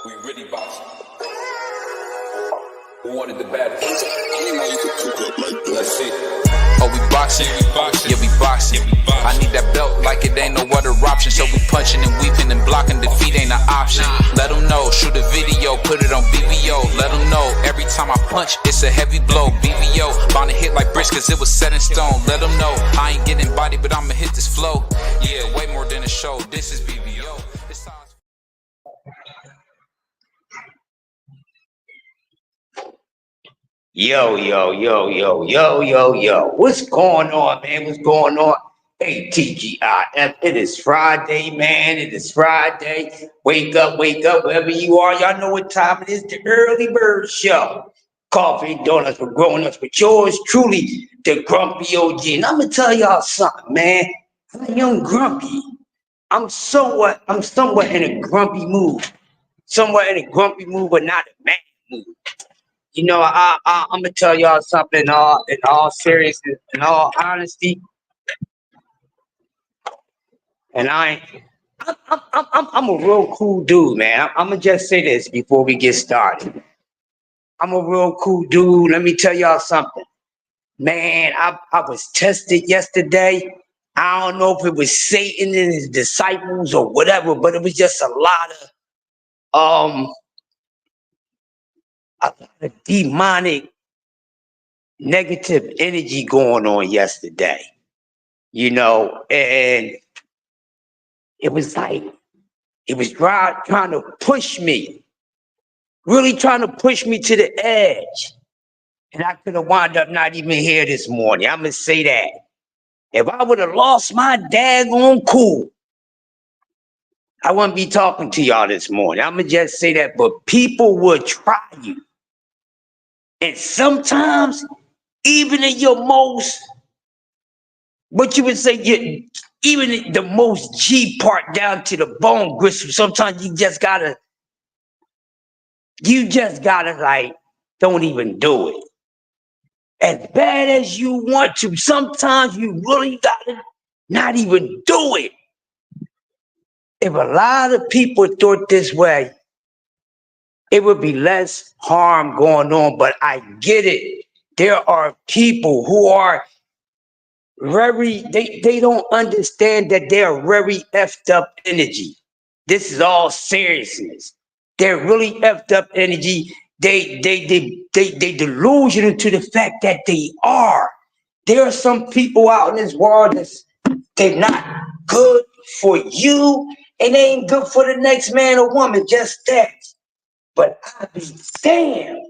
We really boxing. Who wanted the baddest? Let's see. Oh, we boxing, yeah, we boxing. I need that belt like it ain't no other option. So we punching and weaving and blocking. Defeat ain't an option. Let them know, shoot a video, put it on BVO. Let them know, every time I punch, it's a heavy blow. BVO, bound to hit like bricks cause it was set in stone. Let them know, I ain't getting body, but I'ma hit this flow. Yeah, way more than a show, this is BVO. Yo. What's going on, man? What's going on? Hey, TGIF. It is Friday, man. It is Friday. Wake up, wherever you are. Y'all know what time it is. The Early Bird Show. Coffee and donuts for grown ups with yours truly, the Grumpy OG. And I'm going to tell y'all something, man. I'm a young grumpy. I'm somewhat in a grumpy mood. Somewhat in a grumpy mood, but not a mad mood. You know, I'm gonna tell y'all something in all seriousness, in all honesty. And I'm a real cool dude, man. I'm gonna just say this before we get started. I'm a real cool dude. Let me tell y'all something, man. I was tested yesterday. I don't know if it was Satan and his disciples or whatever, but it was just a lot of demonic negative energy going on yesterday, you know, and it was like, it was trying to push me, really trying to push me to the edge. And I could have wound up not even here this morning. I'm going to say that. If I would have lost my daggone cool, I wouldn't be talking to y'all this morning. I'm going to just say that, but people will try you. And sometimes, even in your most, what you would say, even the most G part down to the bone gristle, sometimes you just gotta like, don't even do it. As bad as you want to, sometimes you really gotta not even do it. If a lot of people thought this way, it would be less harm going on, but I get it. There are people who are they don't understand that they're very effed up energy. This is all seriousness. They're really effed up energy. They delusional to the fact that they are. There are some people out in this world they're not good for you, and they ain't good for the next man or woman, just that. But I be damn.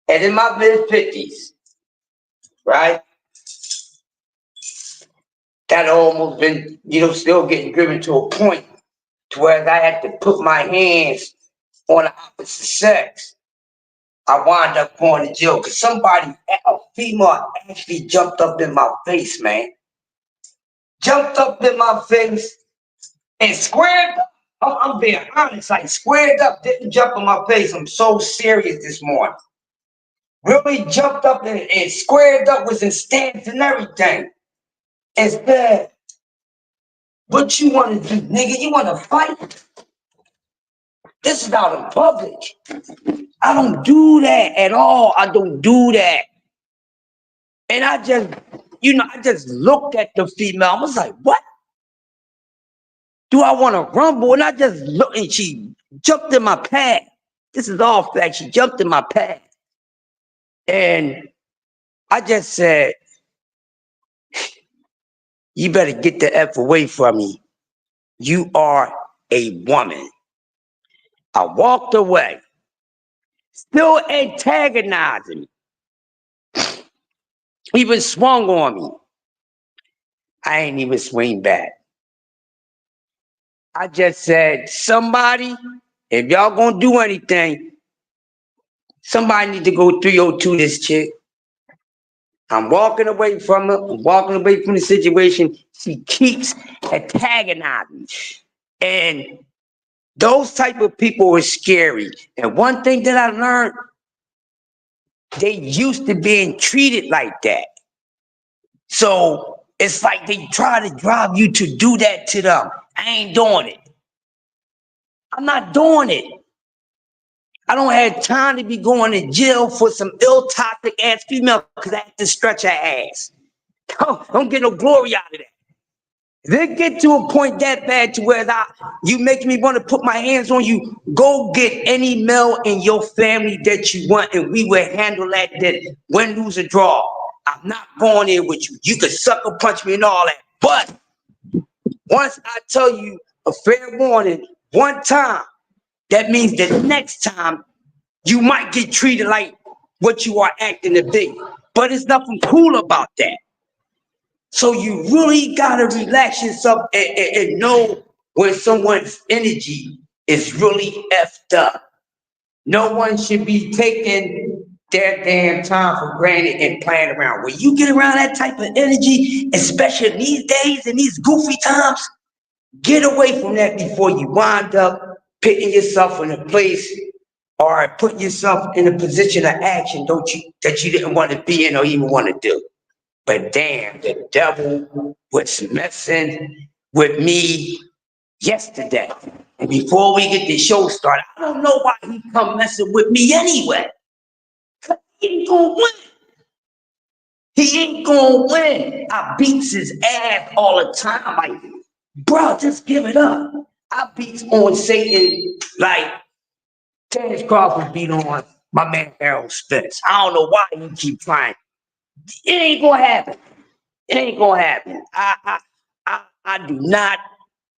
And in my mid-50s, right? That almost been, still getting driven to a point to where I had to put my hands on the opposite sex. I wound up going to jail because a female actually jumped up in my face, man. Jumped up in my face and squared up. I'm being honest, like squared up, didn't jump in my face. I'm so serious this morning. Really jumped up and squared up, was in stance and everything. Instead, what you want to do, nigga? You want to fight? This is out in public. I don't do that at all. I don't do that. And I just looked at the female. I was like, what? Do I want to rumble? And I just looked, and she jumped in my path. This is all fact. She jumped in my path. And I just said, you better get the F away from me. You are a woman. I walked away, still antagonizing me. Even swung on me. I ain't even swing back. I just said, somebody, if y'all gonna do anything, somebody need to go 302 this chick. I'm walking away from her. I'm walking away from the situation. She keeps antagonizing. And those type of people are scary. And one thing that I learned, they used to being treated like that. So it's like they try to drive you to do that to them. I ain't doing it. I'm not doing it. I don't have time to be going to jail for some ill-toxic ass female because I have to stretch her ass. Don't get no glory out of that. They get to a point that bad to where you make me want to put my hands on you. Go get any male in your family that you want, and we will handle that. That win, lose, or draw. I'm not going there with you. You can sucker punch me and all that, but once I tell you a fair warning one time, that means the next time you might get treated like what you are acting to be. But it's nothing cool about that. So you really gotta relax yourself and know when someone's energy is really effed up. No one should be taking their damn time for granted and playing around. When you get around that type of energy, especially in these days and these goofy times, get away from that before you wind up putting yourself in a place or putting yourself in a position of action that you didn't want to be in or even want to do. But damn, the devil was messing with me yesterday. And before we get the show started, I don't know why he come messing with me anyway. Cause he ain't gonna win. He ain't gonna win. I beats his ass all the time. Like, bro, just give it up. I beats on Satan like Terrence Crawford beat on my man Errol Spence. I don't know why he keep trying. It ain't gonna happen. It ain't gonna happen. I do not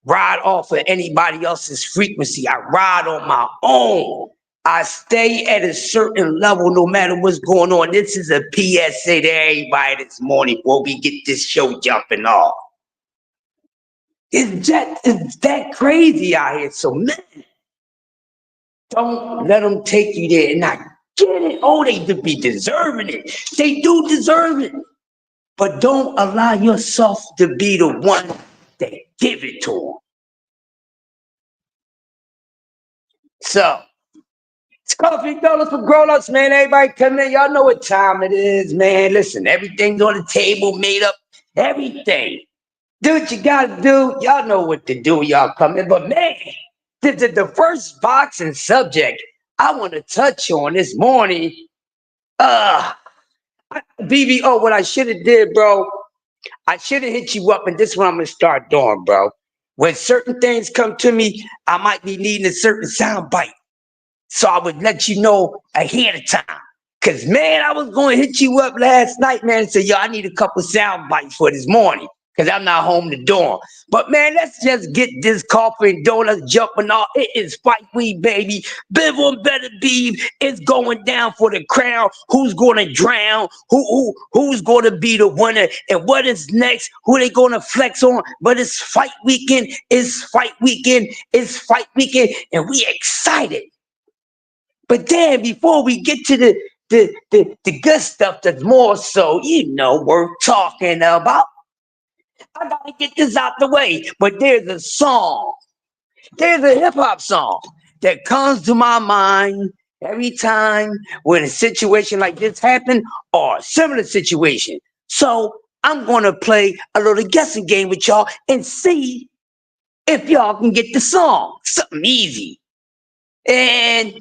ride off of anybody else's frequency. I ride on my own. I stay at a certain level no matter what's going on. This is a PSA to everybody this morning before we get this show jumping off. It's that crazy out here. So man, don't let them take you there and not get it. Oh, they do be deserving it. They do deserve it. But don't allow yourself to be the one that give it to them. So, it's Coffee Dollars for grown-ups, man. Everybody come in. Y'all know what time it is, man. Listen, everything's on the table, made up, everything. Do what you gotta do. Y'all know what to do. Y'all come in. But man, the first boxing subject I want to touch on this morning, BBO, what I should have did, bro, I should have hit you up, and this is what I'm going to start doing, bro. When certain things come to me, I might be needing a certain sound bite. So I would let you know ahead of time. Because, man, I was going to hit you up last night, man, and say, yo, I need a couple sound bites for this morning. Because I'm not home to dorm. But, man, let's just get this coffee and donuts jumping off. It is Fight Week, baby. Biv on Better Beef. It's going down for the crown. Who's going to drown? Who's going to be the winner? And what is next? Who they going to flex on? But it's Fight Weekend. It's Fight Weekend. It's Fight Weekend. And we excited. But then before we get to the good stuff that's more so, worth talking about, I gotta get this out the way. But there's a song, there's a hip-hop song that comes to my mind every time when a situation like this happens or a similar situation. So I'm gonna play a little guessing game with y'all and see if y'all can get the song. Something easy. And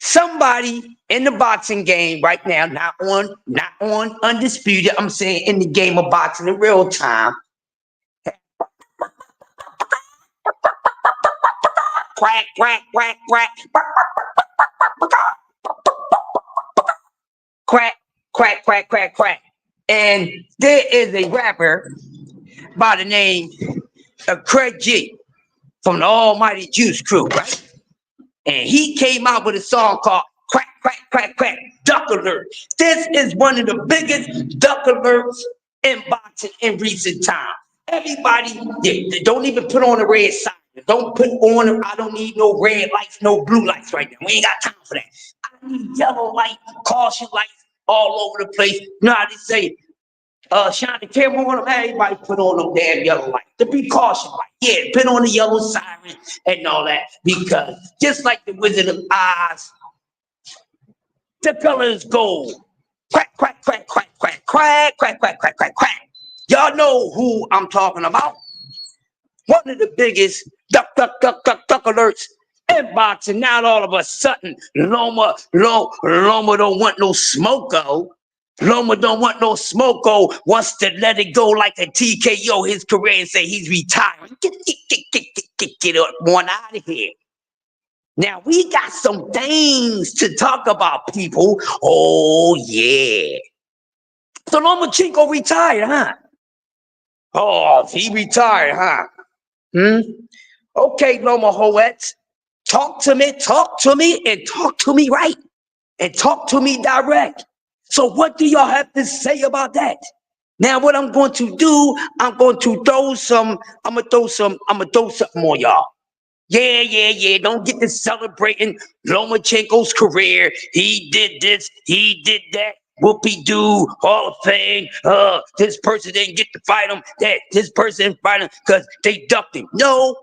somebody in the boxing game right now, not on Undisputed, I'm saying in the game of boxing in real time. Quack, quack, quack, quack. Quack, quack, quack, quack, quack. And there is a rapper by the name of Craig G from the Almighty Juice Crew, right? And he came out with a song called Quack, Quack, Quack, Quack, Duck Alert. This is one of the biggest duck alerts in boxing in recent times. Everybody, don't even put on the red sign. Don't put on, I don't need no red lights, no blue lights right now. We ain't got time for that. I need yellow light, caution lights all over the place. You know how they say, shine the camera on them, everybody put on them damn yellow lights. To be cautious, like, yeah, put on the yellow siren and all that. Because just like the Wizard of Oz, the color is gold. Quack, quack, quack, quack, quack, quack, quack, quack, quack, quack, quack. Y'all know who I'm talking about. One of the biggest duck duck alerts, inbox, and now all of a sudden, Loma don't want no smoko. Loma don't want no smoko, wants to let it go like a TKO his career and say he's retiring. Get one out of here. Now we got some things to talk about, people. Oh yeah. So Lomachenko retired, huh? Oh, he retired, huh? Okay, Loma Hoet, talk to me, and talk to me right, and talk to me direct. So what do y'all have to say about that? Now what I'm going to do, I'm gonna throw something on y'all. Yeah. Don't get to celebrating Lomachenko's career. He did this, he did that. Whoopie-doo, Hall of Fame. This person didn't get to fight him. This person didn't fight him because they ducked him. No.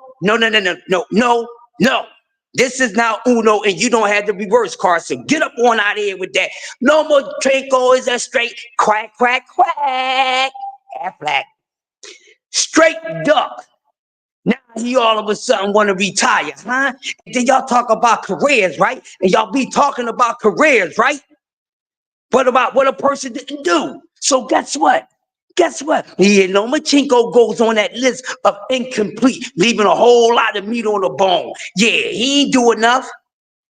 This is now Uno, and you don't have the reverse card. So get up on out of here with that. Lomachenko is a straight quack. Affleck. Straight duck. Now he all of a sudden want to retire, huh? And then y'all talk about careers, right? And y'all be talking about careers, right? What about what a person didn't do? So guess what? Yeah, Lomachenko goes on that list of incomplete, leaving a whole lot of meat on the bone. Yeah, he ain't do enough.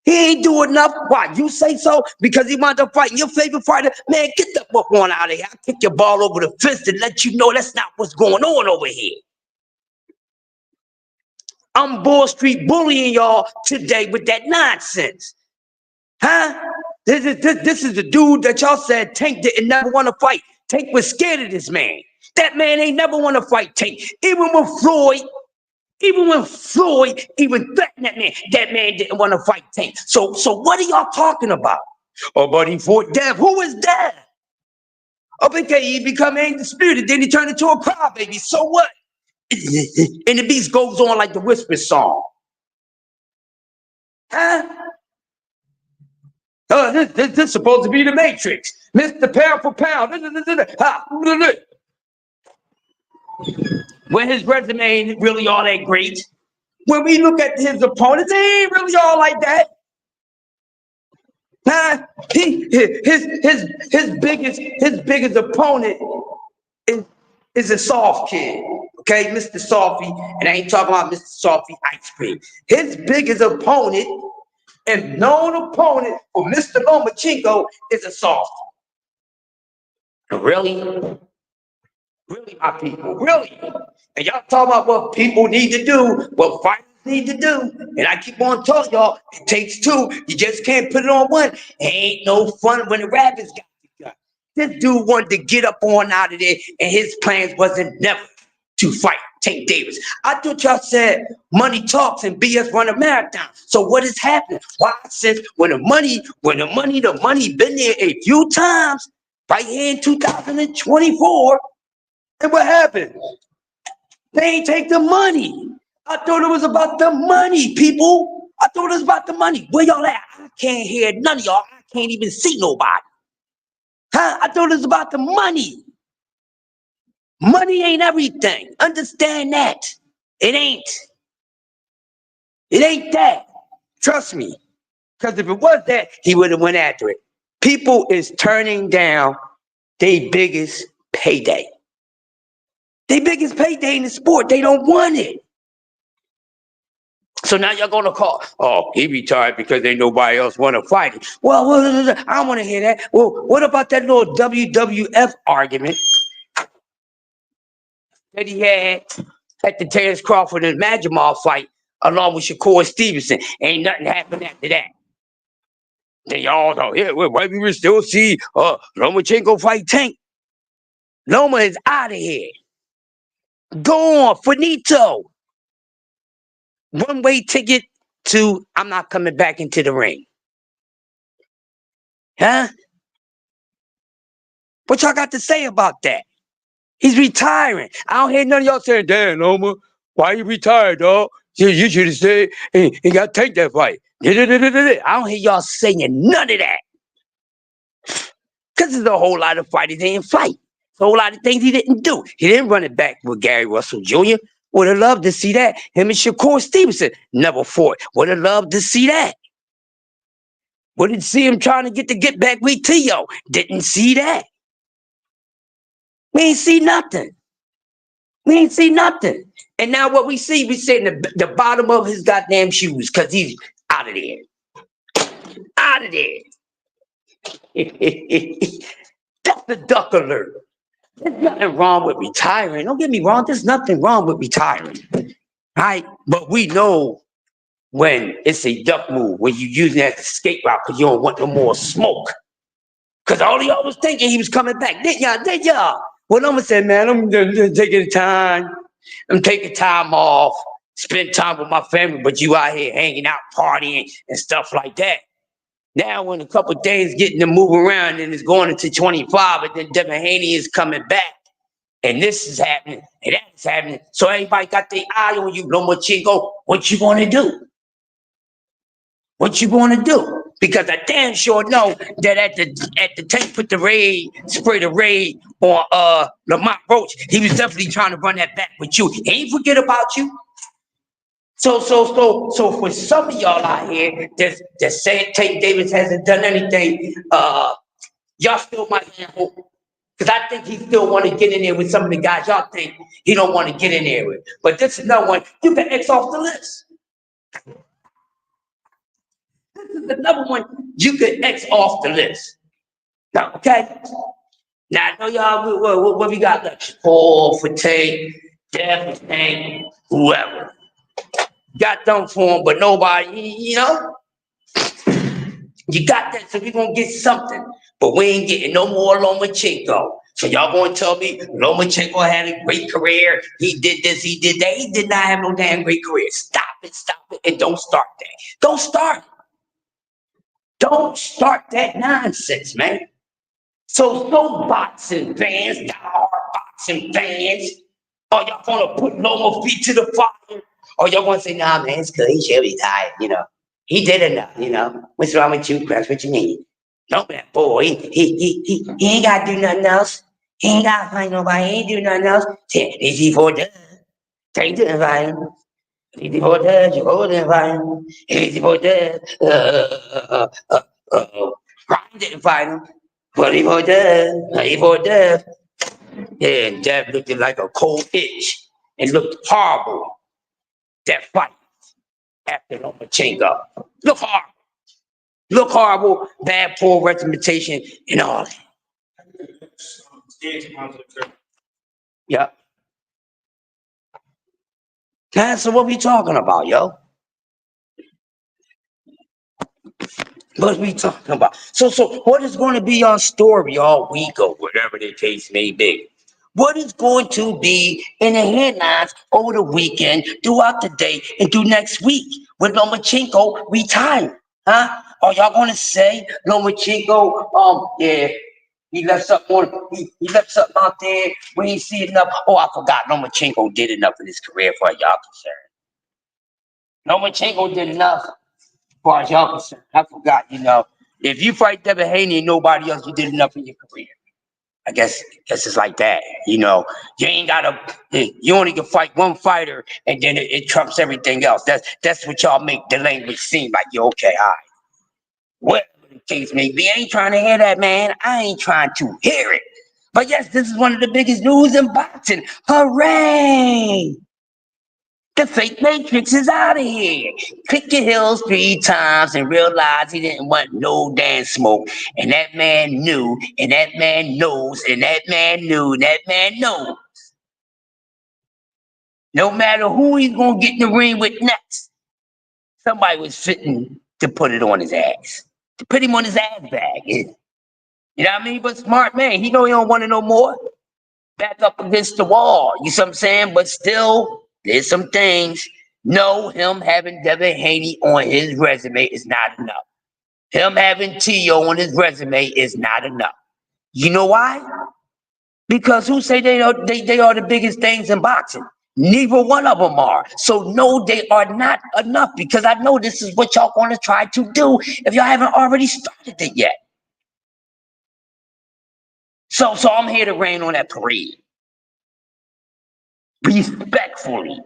Why? You say so? Because he wound up fighting your favorite fighter? Man, get the fuck on out of here. I'll kick your ball over the fist and let you know that's not what's going on over here. I'm Bull Street bullying y'all today with that nonsense. Huh? This is the dude that y'all said Tank didn't never want to fight. Tank was scared of this man. That man ain't never want to fight Tank. Even when Floyd even threatened that man didn't want to fight Tank. So what are y'all talking about? Oh, but he fought Dev. Who is Dev? Oh, okay, he become undisputed. Then he turned into a crybaby. So what? And the beast goes on like the Whisper song. Huh? This is supposed to be the Matrix. Mr. Pound for Pound. When his resume ain't really all that great. When we look at his opponents, they ain't really all like that. Huh? His biggest opponent is a soft kid. Okay, Mr. Softy, and I ain't talking about Mr. Softy ice cream. His biggest opponent and known opponent for Mr. Lomachenko is a soft. Really, my people, really. And y'all talking about what people need to do, what fighters need to do. And I keep on telling y'all, it takes two. You just can't put it on one. It ain't no fun when the rabbits got the gun. This dude wanted to get up on out of there, and his plans wasn't never to fight Tank Davis. I thought y'all said money talks and BS run a marathon. So what is happening? Why? Since when the money been there a few times, right here in 2024, and what happened? They ain't take the money. I thought it was about the money, people. I thought it was about the money. Where y'all at? I can't hear none of y'all. I can't even see nobody. Huh? I thought it was about the money. Money ain't everything. Understand that. It ain't. It ain't that. Trust me. Because if it was that, he would have went after it. People is turning down their biggest payday. Their biggest payday in the sport. They don't want it. So now y'all gonna call, oh, he retired because ain't nobody else want to fight him. Well, I don't want to hear that. Well, what about that little WWF argument that he had at the Terrence Crawford and Majimov fight along with Shakur Stevenson? Ain't nothing happened after that. Then y'all know, yeah, why we still see Lomachenko fight Tank? Loma is out of here. Go on, finito. One-way ticket to I'm not coming back into the ring. Huh? What y'all got to say about that? He's retiring. I don't hear none of y'all saying, damn, Loma, why you retired, dog? You should have said, hey, he got to take that fight. I don't hear y'all saying none of that. Because there's a whole lot of fighters he didn't fight. A whole lot of things he didn't do. He didn't run it back with Gary Russell Jr. Would have loved to see that. Him and Shakur Stevenson never fought. Would have loved to see that. Would have see him trying to get back with Tio. Didn't see that. We ain't see nothing. We ain't see nothing. And now what we see in the bottom of his goddamn shoes because he's out of there. Out of there. That's the duck alert. There's nothing wrong with retiring. Don't get me wrong. There's nothing wrong with retiring. Right? But we know when it's a duck move, when you use it as an escape route because you don't want no more smoke. Because all y'all was thinking he was coming back. Did y'all? Well, I'm going to say, man, I'm taking time. I'm taking time off, spend time with my family, but you out here hanging out, partying, and stuff like that. Now, when a couple of days getting to move around and it's going into 25, and then Devin Haney is coming back, and this is happening, and that is happening. So everybody got their eye on you, Lomachenko. What you going to do? What you going to do? Because I damn sure know that at the tank put the raid, spray the raid on Lamont Roach. He was definitely trying to run that back with you. He ain't forget about you. So for some of y'all out here that say Tank Davis hasn't done anything, y'all still might have hope. Because I think he still want to get in there with some of the guys y'all think he don't want to get in there with. But this is another one you can X off the list. This is another one you could X off the list. Now, okay? Now, I know y'all, what we got left? Paul, for Tank, Jeff, for Tank, whoever. Got done for him, but nobody, you know? You got that, so we gonna get something. But we ain't getting no more Lomachenko. So y'all gonna tell me Lomachenko had a great career, he did this, he did that. He did not have no damn great career. Stop it, and don't start that. Don't start. Don't start that nonsense, man. So boxing fans, diehard boxing fans, are y'all gonna put Loma feet to the fire? Or y'all gonna say, nah, man, it's good, he should retire, you know. He did enough, you know. What's wrong with you? That's what you need. Don't that boy, he ain't gotta do nothing else. He ain't gotta fight nobody, he ain't do nothing else. Easy for done. Take the fight him. Easy for done, you hold the fight him. Easy for done. Ryan didn't fight him. But he for death. Yeah, and Death looked like a cold itch. It looked horrible. That fight after Lomachenko. Look horrible. Look horrible, bad, poor representation, and all that. Yeah. So what we talking about, yo? What we talking about? So what is going to be our story all week or whatever the case may be? What is going to be in the headlines over the weekend, throughout the day, and through next week with Lomachenko retiring? Huh? Are y'all going to say Lomachenko, yeah, he left something he left something out there when he see enough? Oh, I forgot Lomachenko did enough in his career for y'all concerned. Lomachenko did enough as far as y'all concerned. I forgot, you know. If you fight Devin Haney and nobody else, you did enough in your career. I guess it's like that, you know. You ain't gotta. You only can fight one fighter, and then it trumps everything else. That's what y'all make the language seem like. You're okay, all right. Whatever the case may be, I ain't trying to hear that, man. I ain't trying to hear it. But yes, this is one of the biggest news in boxing. Hooray! The fake Matrix is out of here. Click your heels 3 times and realize he didn't want no damn smoke. And that man knew, and that man knows, and that man knew, and that man knows. No matter who he's gonna get in the ring with next, somebody was fitting to put it on his ass. To put him on his ass bag. You know what I mean? But smart man, he know he don't want to know more. Back up against the wall. You see what I'm saying? But still, there's some things. No, him having Devin Haney on his resume is not enough. Him having Tio on his resume is not enough. You know why? Because who say they are the biggest things in boxing? Neither one of them are. So no, they are not enough, because I know this is what y'all going to try to do if y'all haven't already started it yet. So I'm here to rain on that parade. respectfully.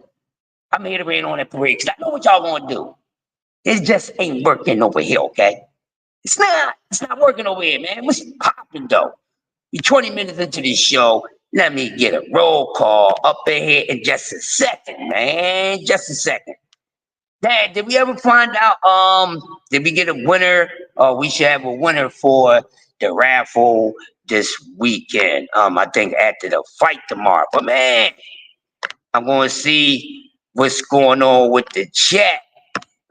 I'm here to rain on that parade because I know what y'all gonna do. It just ain't working over here, okay? It's not working over here, man. What's popping though? We 20 minutes into this show. Let me get a roll call up in here in just a second, man. Just a second. Dad, did we ever find out? Did we get a winner? We should have a winner for the raffle this weekend. I think after the fight tomorrow. But man, I'm gonna see what's going on with the chat.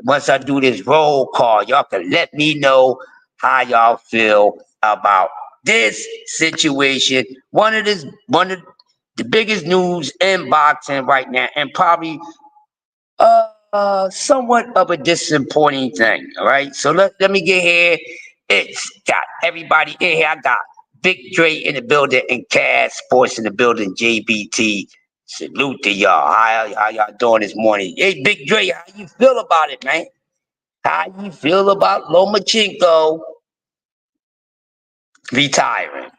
Once I do this roll call, y'all can let me know how y'all feel about this situation. One of the biggest news in boxing right now, and probably somewhat of a disappointing thing. All right, so let me get here. It's got everybody in here. I got Big Dre in the building and Cass Sports in the building. JBT, salute to y'all. How y'all doing this morning? Hey, Big Dre, how you feel about it, man? How you feel about Lomachenko retiring?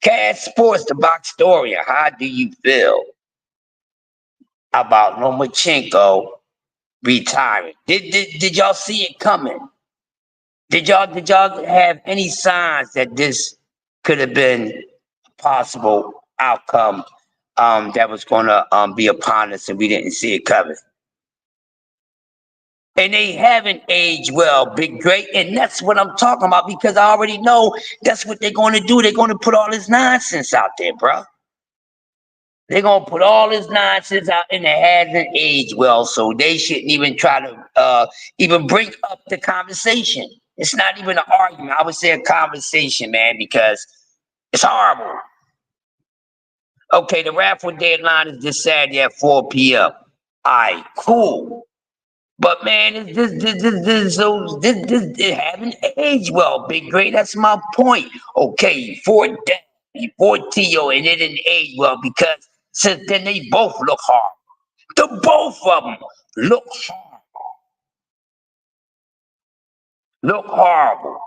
Cass Sports, the box story. How do you feel about Lomachenko retiring? Did y'all see it coming? Did y'all have any signs that this could have been a possible outcome that was gonna be upon us and we didn't see it coming? And they haven't aged well, Big Dre, and that's what I'm talking about because I already know that's what they're going to do. They're going to put all this nonsense out there, bro. They're going to put all this nonsense out and it hasn't aged well, so they shouldn't even try to even bring up the conversation. It's not even an argument. I would say a conversation, man, because it's horrible. Okay, the raffle deadline is this Saturday at 4 p.m. All right, cool. But man, it haven't aged well, Big Dre. That's my point. Okay, Fort Tio, and it didn't age well because since then they both look hard. The both of them look hard. Look horrible.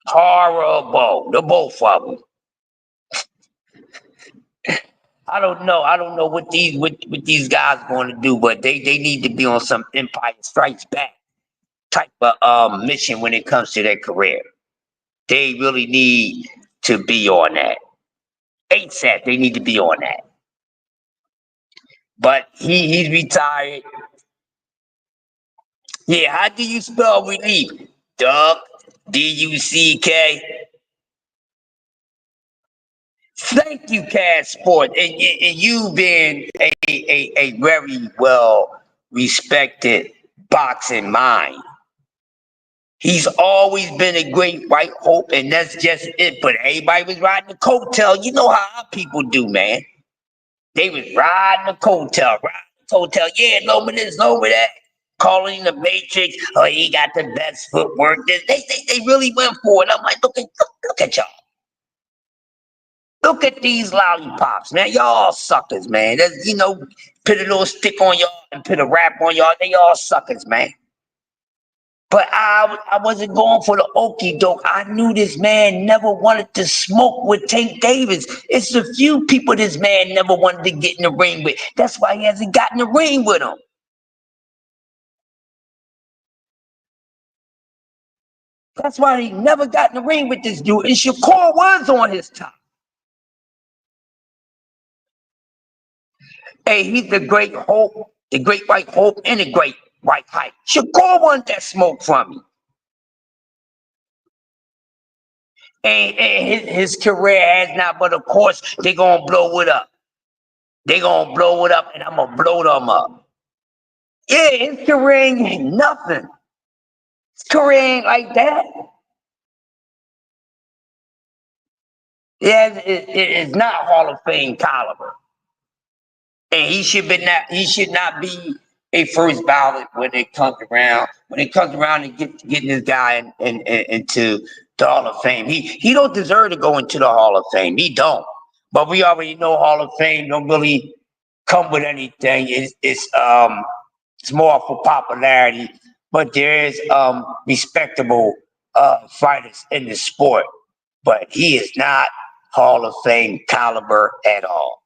Horrible. The both of them. I don't know what these guys going to do, but they need to be on some Empire Strikes Back type of mission when it comes to their career. They really need to be on that. ASAP, they need to be on that. But he's retired. Yeah, how do you spell relief? Duck, D-U-C-K. Thank you, Cass Sport. And you've been a very well respected boxing mind. He's always been a great white hope, and that's just it. But everybody was riding the coattail. You know how our people do, man. They was riding the coattail. Yeah, Loma this, Loma that. Calling the Matrix. Oh, he got the best footwork. They really went for it. I'm like, look at y'all. Look at these lollipops, man. Y'all suckers, man. That's, put a little stick on y'all and put a rap on y'all. They all suckers, man. But I wasn't going for the okie doke. I knew this man never wanted to smoke with Tank Davis. It's a few people this man never wanted to get in the ring with. That's why he hasn't gotten in the ring with him. That's why he never got in the ring with this dude. And Shakur was on his top. Hey, he's the great hope, the great white hope, and the great white hype. Shakur wanted that smoke from me. And his career has not, but of course, they're going to blow it up. They're going to blow it up, and I'm going to blow them up. Yeah, his career ain't nothing. His career ain't like that. Yeah, it is not Hall of Fame caliber. And he should not be a first ballot when it comes around. When it comes around and getting this guy into the Hall of Fame. He don't deserve to go into the Hall of Fame. He don't. But we already know Hall of Fame don't really come with anything. It's more for popularity. But there is respectable fighters in the sport. But he is not Hall of Fame caliber at all.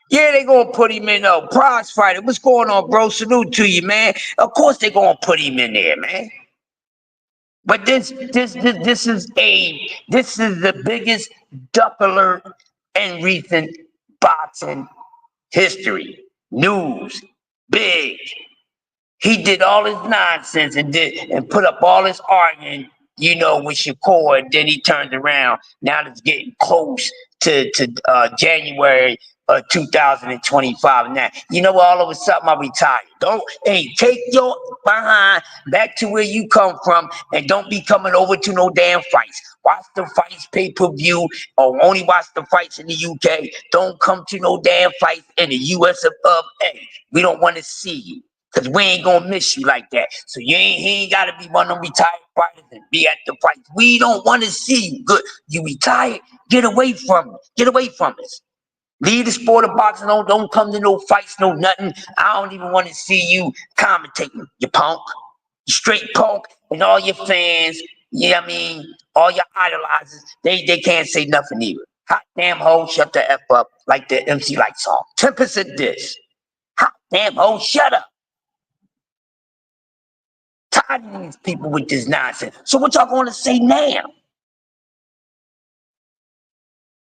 Yeah, they gonna put him in a prize fighter. What's going on, bro? Salute to you, man. Of course they gonna put him in there, man. But this is the biggest duck alert in recent boxing history. News, big. He did all his nonsense and put up all his arguing, with Shakur. And then he turned around. Now it's getting close to January 2025. Now, all of a sudden I retired. Take your behind back to where you come from and don't be coming over to no damn fights. Watch the fights pay-per-view or only watch the fights in the UK. Don't come to no damn fights in the US of A. We don't want to see you. Cause we ain't gonna miss you like that. So he ain't gotta be one of them retired fighters and be at the fight. We don't want to see you. Good, you retired. Get away from it. Get away from us. Leave the sport of boxing. Don't come to no fights, no nothing. I don't even want to see you commentating. You punk, you straight punk, and all your fans. All your idolizers. They can't say nothing either. Hot damn hoe, shut the f up, like the MC Light song. 10% this. Hot damn hoe, shut up. Tired of these people with this nonsense. So what y'all gonna say now?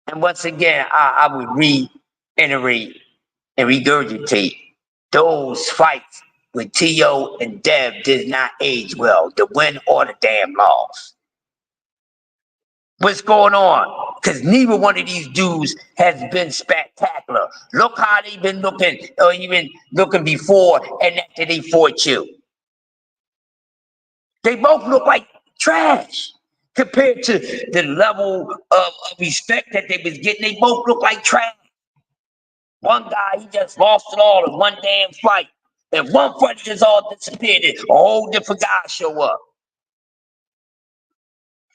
And once again, I would reiterate and regurgitate those fights with T.O. and Dev did not age well. The win or the damn loss. What's going on? Because neither one of these dudes has been spectacular. Look how they've been looking, or even looking before and after they fought you. They both look like trash compared to the level of respect that they was getting. They both look like trash. One guy, he just lost it all in one damn fight. And one fight just all disappeared. A whole different guy show up.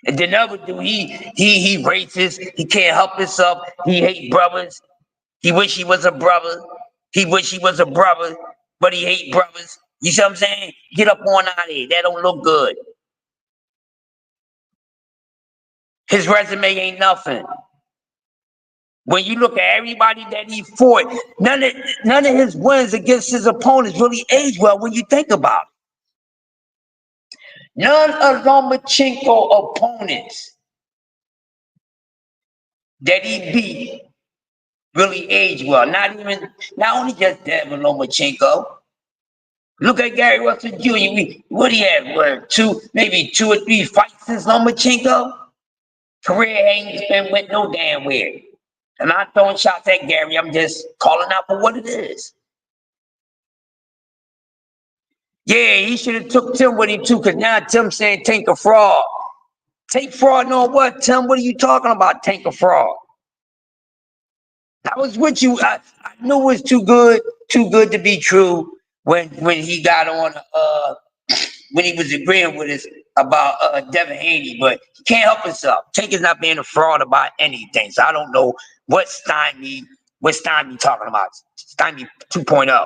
And then the other dude, he racist. He can't help himself. He hate brothers. He wish he was a brother. He wish he was a brother, but he hate brothers. You see what I'm saying? Get up on out of here. That don't look good. His resume ain't nothing. When you look at everybody that he fought, none of his wins against his opponents really age well when you think about it. None of Lomachenko opponents that he beat really age well. Not only just Devin Lomachenko. Look at Gary Russell Jr. What he had? Maybe 2 or 3 fights since Lomachenko? Career ain't been went no damn where. I'm not throwing shots at Gary. I'm just calling out for what it is. Yeah, he should have took Tim with him too, because now Tim's saying Tank a fraud. Tank fraud, no what? Tim, what are you talking about, Tank a fraud? I was with you. I knew it was too good to be true when he got on when he was agreeing with us about Devin Haney, but he can't help himself. Tank is not being a fraud about anything. So I don't know what Stymie talking about. Stymie 2.0.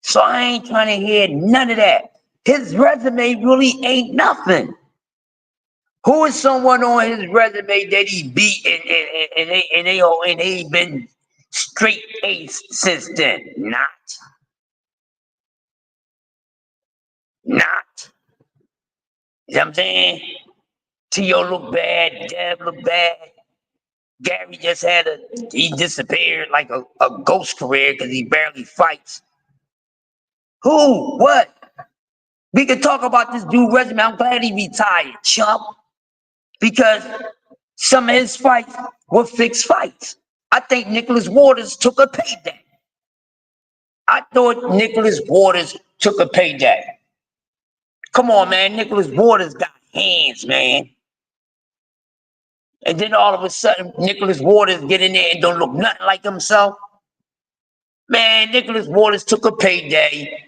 So I ain't trying to hear none of that. His resume really ain't nothing. Who is someone on his resume that he beat and they been straight ace since then? Not. You know what I'm saying? T.O. look bad, Dev look bad. Gary just he disappeared like a ghost career because he barely fights. Who? What? We could talk about this dude resume. I'm glad he retired, chump. Because some of his fights were fixed fights. I think Nicholas Waters took a payday. I thought Nicholas Waters took a payday. Come on, man. Nicholas Waters got hands, man. And then all of a sudden, Nicholas Waters get in there and don't look nothing like himself. Man, Nicholas Waters took a payday.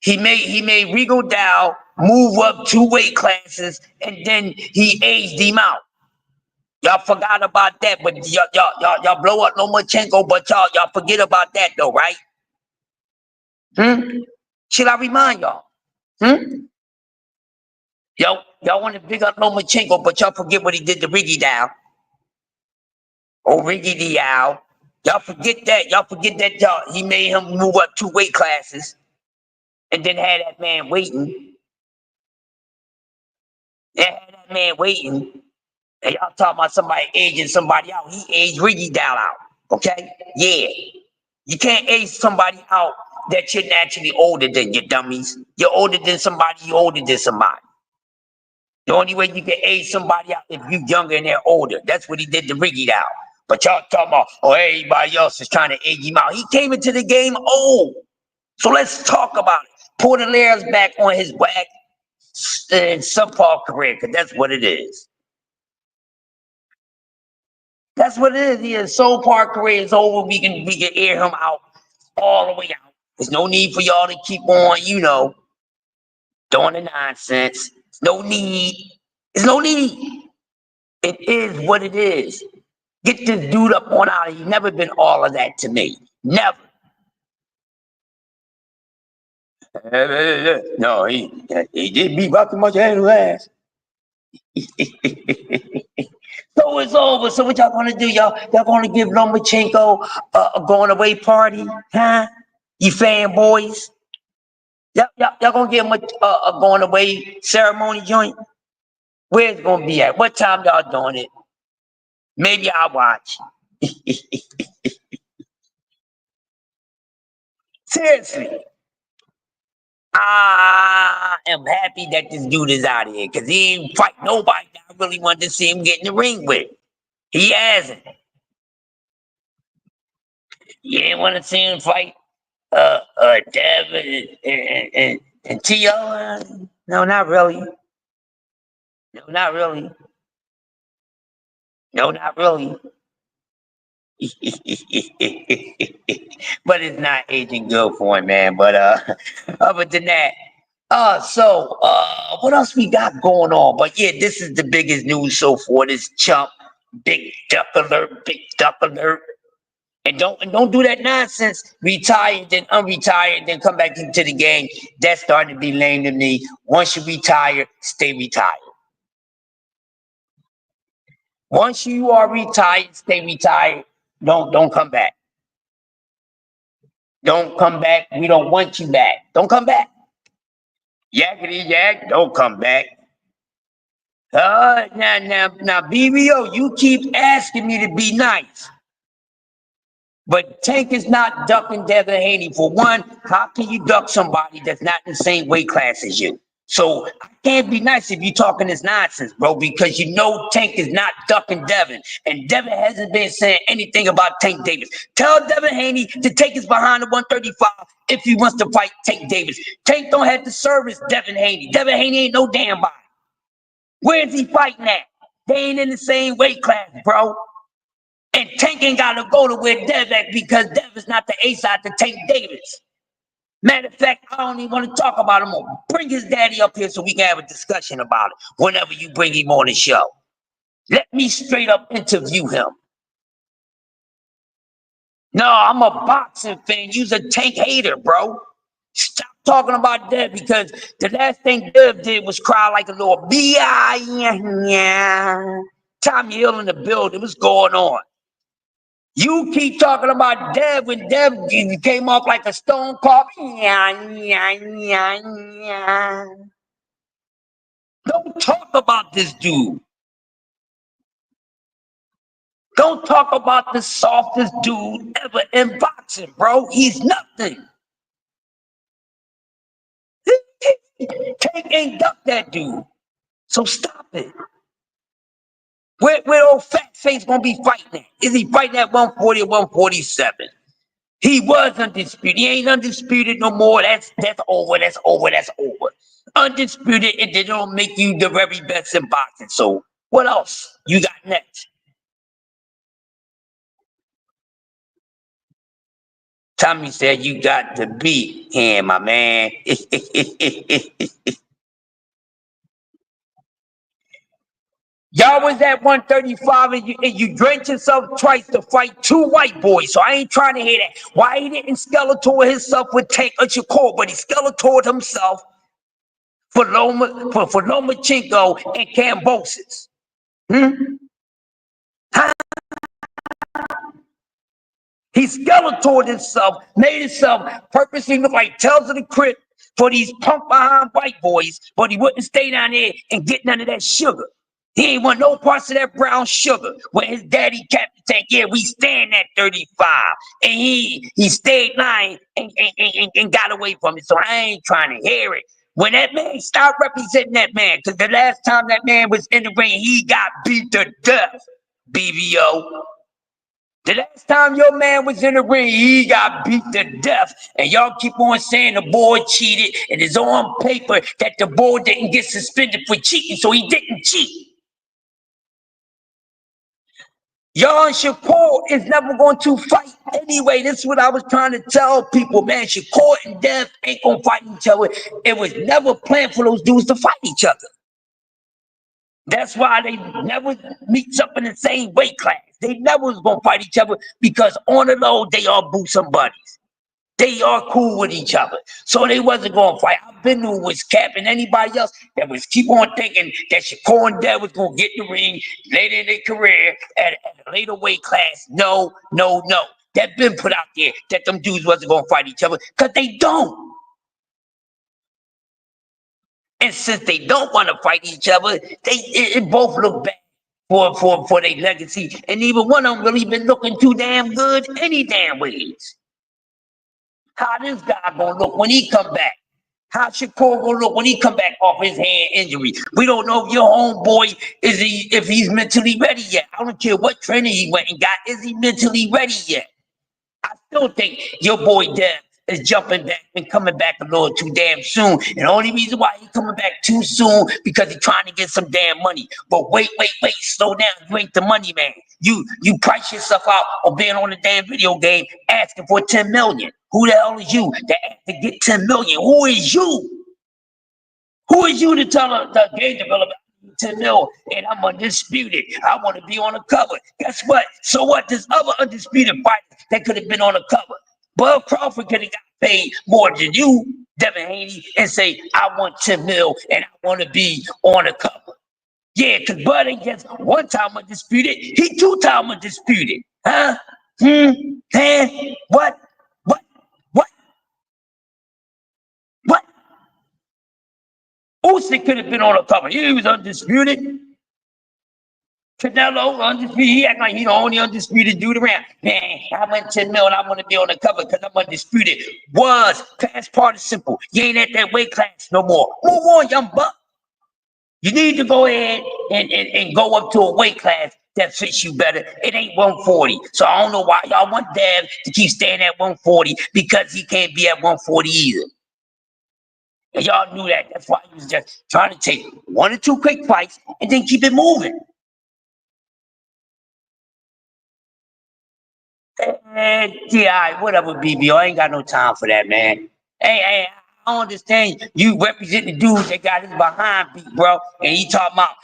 He made Regal Dow move up 2 weight classes, and then he aged him out. Y'all forgot about that, but y'all blow up Lomachenko, but y'all forget about that though, right? Should I remind y'all? Y'all want to big up Lomachenko, but y'all forget what he did to Ricky Dow. Oh, Ricky Diao. Y'all forget that. Y'all forget that he made him move up 2 weight classes and then had that man waiting. Had that man waiting. And y'all talking about somebody aging somebody out. He aged Ricky Diao out. Okay? Yeah. You can't age somebody out that you're naturally older than, you dummies. You're older than somebody, you're older than somebody. The only way you can age somebody out if you're younger and they're older. That's what he did to Ricky Diao. But y'all talking about, oh, everybody else is trying to age him out. He came into the game old. So let's talk about it. Portelair's back on his whack subpar career, because that's what it is. That's what it is. His subpar career is over. We can air him out all the way out. There's no need for y'all to keep on, doing the nonsense. No need. There's no need. It is what it is. Get this dude up on out. He's never been all of that to me. Never. No, he did beat Rocky much ass. So it's over. So what y'all gonna do? Y'all gonna give Lomachenko a going away party? Huh? You fanboys? Y'all gonna give him a going away ceremony joint? Where's it gonna be at? What time y'all doing it? Maybe I'll watch. Seriously. I am happy that this dude is out of here because he ain't fight nobody that I really wanted to see him get in the ring with. He hasn't. You didn't want to see him fight Dev and T.O.? No, not really. No, not really. No, not really. But it's not aging good for him, man. But other than that, what else we got going on? But yeah, this is the biggest news so far. This chump, big duck alert. And don't do that nonsense. Retire, then unretire, then come back into the game. That's starting to be lame to me. Once you retire, stay retired. Once you are retired, stay retired. Don't come back. Don't come back. We don't want you back. Don't come back. Yakety yak, don't come back. Now, BBO, you keep asking me to be nice. But Tank is not ducking Devin Haney. For one, how can you duck somebody that's not in the same weight class as you? So I can't be nice if you're talking this nonsense, bro, because Tank is not ducking Devin. And Devin hasn't been saying anything about Tank Davis. Tell Devin Haney to take his behind the 135 if he wants to fight Tank Davis. Tank don't have to service Devin Haney. Devin Haney ain't no damn body. Where's he fighting at? They ain't in the same weight class, bro. And Tank ain't got to go to where Dev at because Dev is not the A-side to Tank Davis. Matter of fact, I don't even want to talk about him more. Bring his daddy up here so we can have a discussion about it whenever you bring him on the show. Let me straight up interview him. No, I'm a boxing fan. You's a Tank hater, bro. Stop talking about Dev because the last thing Dev did was cry like a little B-I-yeah. Tommy Hill in the building. What's going on? You keep talking about Dev when Dev came off like a stone cold. Don't talk about this dude. Don't talk about the softest dude ever in boxing, bro. He's nothing. Tank ain't ducked that dude. So stop it. Where old fat face gonna be fighting at? Is he fighting at 140 or 147? He was undisputed. He ain't undisputed no more. That's over. That's over. Undisputed, and they don't make you the very best in boxing. So what else you got next? Tommy said you got to beat him, my man. Y'all was at 135 and you drank yourself twice to fight 2 white boys. So I ain't trying to hear that. Why he didn't Skeletor himself with Tank or Shakur, but he Skeletor himself for Lomachenko and Kambosos. Huh? He skeletored himself, made himself purposely look like Tales of the Crypt for these punk behind white boys, but he wouldn't stay down there and get none of that sugar. He ain't want no parts of that brown sugar. When his daddy kept saying, yeah, we stand at 35. And he stayed lying and got away from it. So I ain't trying to hear it. When that man stopped representing that man, because the last time that man was in the ring, he got beat to death, BBO. The last time your man was in the ring, he got beat to death. And y'all keep on saying the boy cheated, and it's on paper that the boy didn't get suspended for cheating, so he didn't cheat. Y'all and Shakur is never going to fight anyway. This is what I was trying to tell people, man. Shakur and Dev ain't going to fight each other. It was never planned for those dudes to fight each other. That's why they never meet up in the same weight class. They never was going to fight each other because on the low, they all boo some buddies. They are cool with each other. So they wasn't going to fight. I've been who was capping anybody else that was keep on thinking that Shakur and Dev was going to get in the ring later in their career at a later weight class. No. That been put out there that them dudes wasn't going to fight each other because they don't. And since they don't want to fight each other, it both look bad for their legacy. And even one of them really been looking too damn good any damn ways. How this guy gonna look when he come back? How Shakur gonna look when he come back off his hand injury? We don't know if your homeboy if he's mentally ready yet. I don't care what training he went and got. Is he mentally ready yet? I still think your boy Dev is jumping back and coming back a little too damn soon. And the only reason why he's coming back too soon because he's trying to get some damn money. But wait, slow down. You ain't the money man. You price yourself out of being on the damn video game asking for 10 million. Who the hell is you that asked to get 10 million? Who is you? Who is you to tell the game developer 10 mil and I'm undisputed? I want to be on the cover. Guess what? So what? There's other undisputed fighters that could have been on the cover. Bud Crawford could have got paid more than you, Devin Haney, and say, I want 10 mil and I want to be on the cover. Yeah, because Bud ain't just one time undisputed. He 2-time undisputed. Huh? What? Usyk could have been on the cover. He was undisputed. Canelo, undisputed. He act like he the only undisputed dude around. Man, I went 10 mil and I want to be on the cover because I'm undisputed. Was past participle. You ain't at that weight class no more. Move on, young buck. You need to go ahead and go up to a weight class that fits you better. It ain't 140. So I don't know why y'all want Dev to keep staying at 140 because he can't be at 140 either. And y'all knew that. That's why he was just trying to take 1 or 2 quick fights and then keep it moving. Yeah, whatever, BBO. I ain't got no time for that, man. Hey, I don't understand. You represent the dude that got his behind beat, bro. And he talking about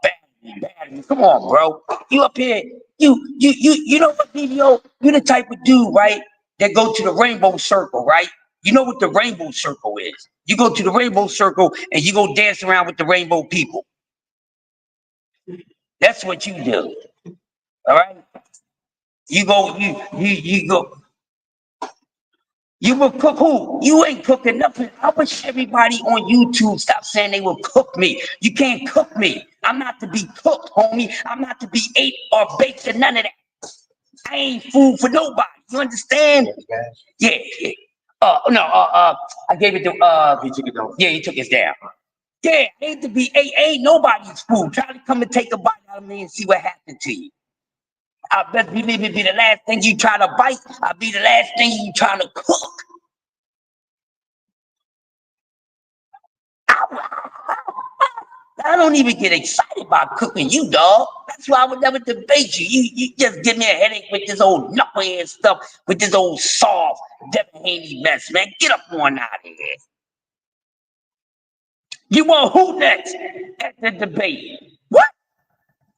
bad. Come on, bro. You up here, you know what, BBO? You the type of dude, right, that go to the rainbow circle, right? You know what the rainbow circle is. You go to the rainbow circle and you go dance around with the rainbow people. That's what you do. All right? You go. You will cook who? You ain't cooking nothing. I wish everybody on YouTube stop saying they will cook me. You can't cook me. I'm not to be cooked, homie. I'm not to be ate or baked or none of that. I ain't food for nobody. You understand? Yeah. I gave it to he took it down. Yeah, he took it down. Yeah, I hate to be ain't nobody's food. Try to come and take a bite out of me and see what happened to you. I bet believe it be the last thing you try to bite. I'll be the last thing you trying to cook. I don't even get excited about cooking you, dog. That's why I would never debate you. You just give me a headache with this old knucklehead stuff, with this old soft, Devin Haney mess, man. Get up on out of here. You want who next at the debate? What?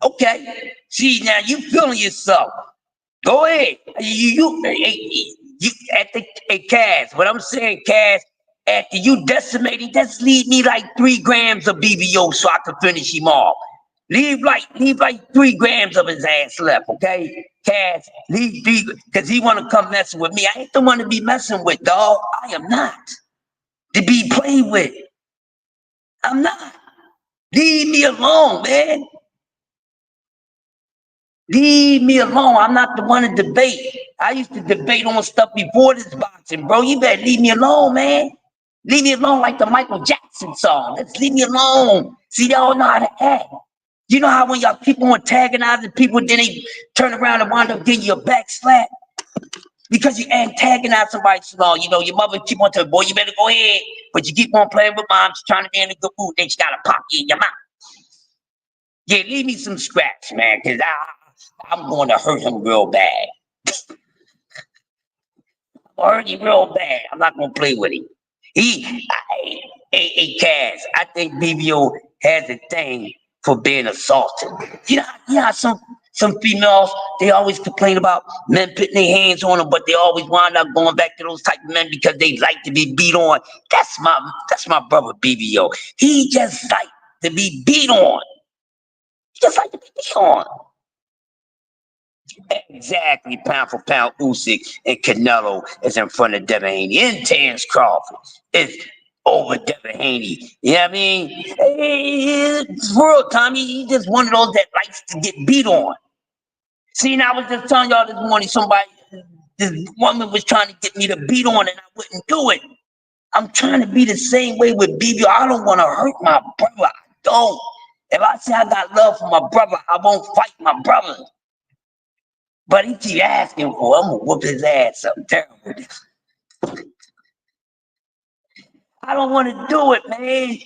Okay. See, now you feeling yourself. Go ahead. You at the Cass. What I'm saying, Cass, after you decimating, just leave me like 3 grams of BBO so I can finish him off. Leave like 3 grams of his ass left, okay? Cass, leave 3, because he want to come messing with me. I ain't the one to be messing with, dog. I am not. To be played with. I'm not. Leave me alone, man. Leave me alone. I'm not the one to debate. I used to debate on stuff before this boxing, bro. You better leave me alone, man. Leave me alone like the Michael Jackson song. Let's leave me alone. See, y'all know how to act. You know how when y'all keep on antagonizing people, then they turn around and wind up getting you a back slap? Because you antagonize somebody so long. You know, your mother keep on telling, boy, you better go ahead. But you keep on playing with mom. She's trying to get in a good mood. Then she got to pop you in your mouth. Yeah, leave me some scraps, man, because I'm going to hurt him real bad. I'm hurt him real bad. I'm not going to play with him. Hey, Cass, I think BBO has a thing for being assaulted. You know how some females, they always complain about men putting their hands on them, but they always wind up going back to those type of men because they like to be beat on. That's my brother BBO. He just like to be beat on. He just like to be beat on. Exactly, pound for pound, Usyk and Canelo is in front of Devin Haney. And Terence Crawford is over Devin Haney. You know what I mean? It's real, Tommy. He's just one of those that likes to get beat on. See, now I was just telling y'all this morning, this woman was trying to get me to beat on and I wouldn't do it. I'm trying to be the same way with BBO. I don't want to hurt my brother. I don't. If I say I got love for my brother, I won't fight my brother. But he keep asking for it. I'm gonna whoop his ass something terrible. I don't want to do it, man.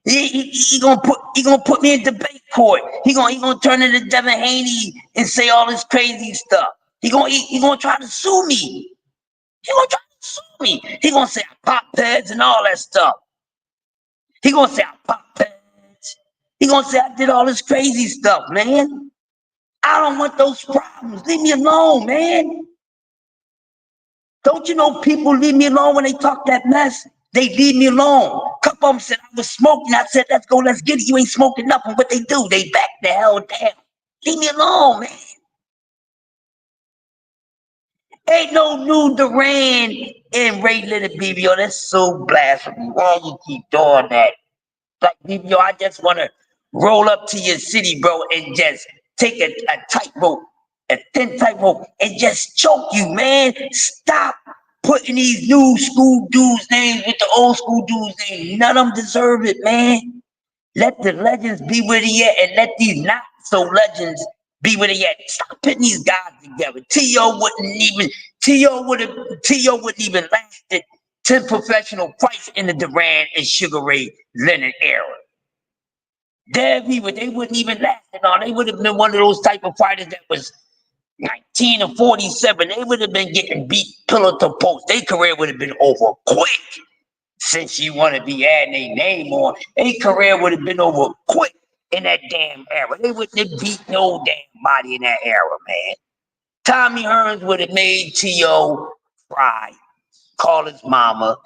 He gonna put me in debate court. He gonna turn into Devin Haney and say all this crazy stuff. He gonna try to sue me. He gonna say I pop pads and all that stuff. He gonna say I pop pads. He gonna say I did all this crazy stuff, man. I don't want those problems. Leave me alone, man. Don't you know people leave me alone when they talk that mess? They leave me alone. A couple of them said I was smoking. I said, let's go, let's get it. You ain't smoking nothing. What they do? They back the hell down. Leave me alone, man. Ain't no new Duran and Ray Little BBO. That's so blasphemy. Why you keep doing that? Like BBO, I just want to roll up to your city, bro, and just take a tightrope, a thin tightrope, and just choke you, man. Stop putting these new school dudes' names with the old school dudes' names. None of them deserve it, man. Let the legends be where they at, and let these not so legends be where they at. Stop putting these guys together. T.O. wouldn't even lasted 10 professional fights in the Duran and Sugar Ray Leonard era. They wouldn't even last at all. They would have been one of those type of fighters that was 19 and 47. They would have been getting beat pillar to post. Their career would have been over quick. Since you want to be adding a name on, their career would have been over quick in that damn era. They wouldn't have beat no damn body in that era, man. Tommy Hearns would have made T.O. cry, call his mama.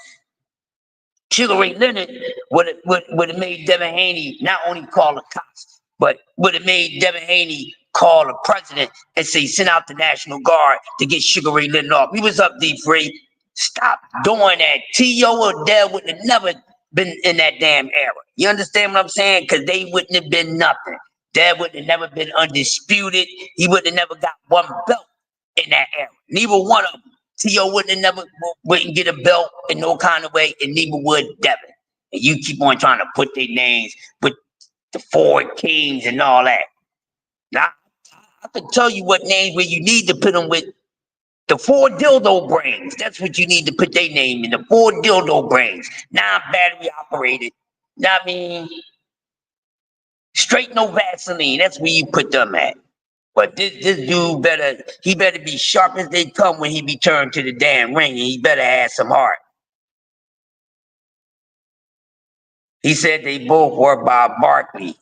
Sugar Ray Leonard would have made Devin Haney not only call the cops, but would have made Devin Haney call the president and say, send out the National Guard to get Sugar Ray Leonard off. He was up, D3. Stop doing that. T.O. or Dell would have never been in that damn era. You understand what I'm saying? Because they wouldn't have been nothing. Dad would have never been undisputed. He would have never got one belt in that era. Neither one of them. T.O. wouldn't get a belt in no kind of way, and neither would Devin. And you keep on trying to put their names with the 4 kings and all that. Now, I can tell you what names where you need to put them with. The 4 dildo brains. That's what you need to put their name in. The 4 dildo brains. Non-battery operated. I mean, straight no Vaseline. That's where you put them at. But this dude better be sharp as they come when he be turned to the damn ring, and he better have some heart. He said they both were Bob Barkley.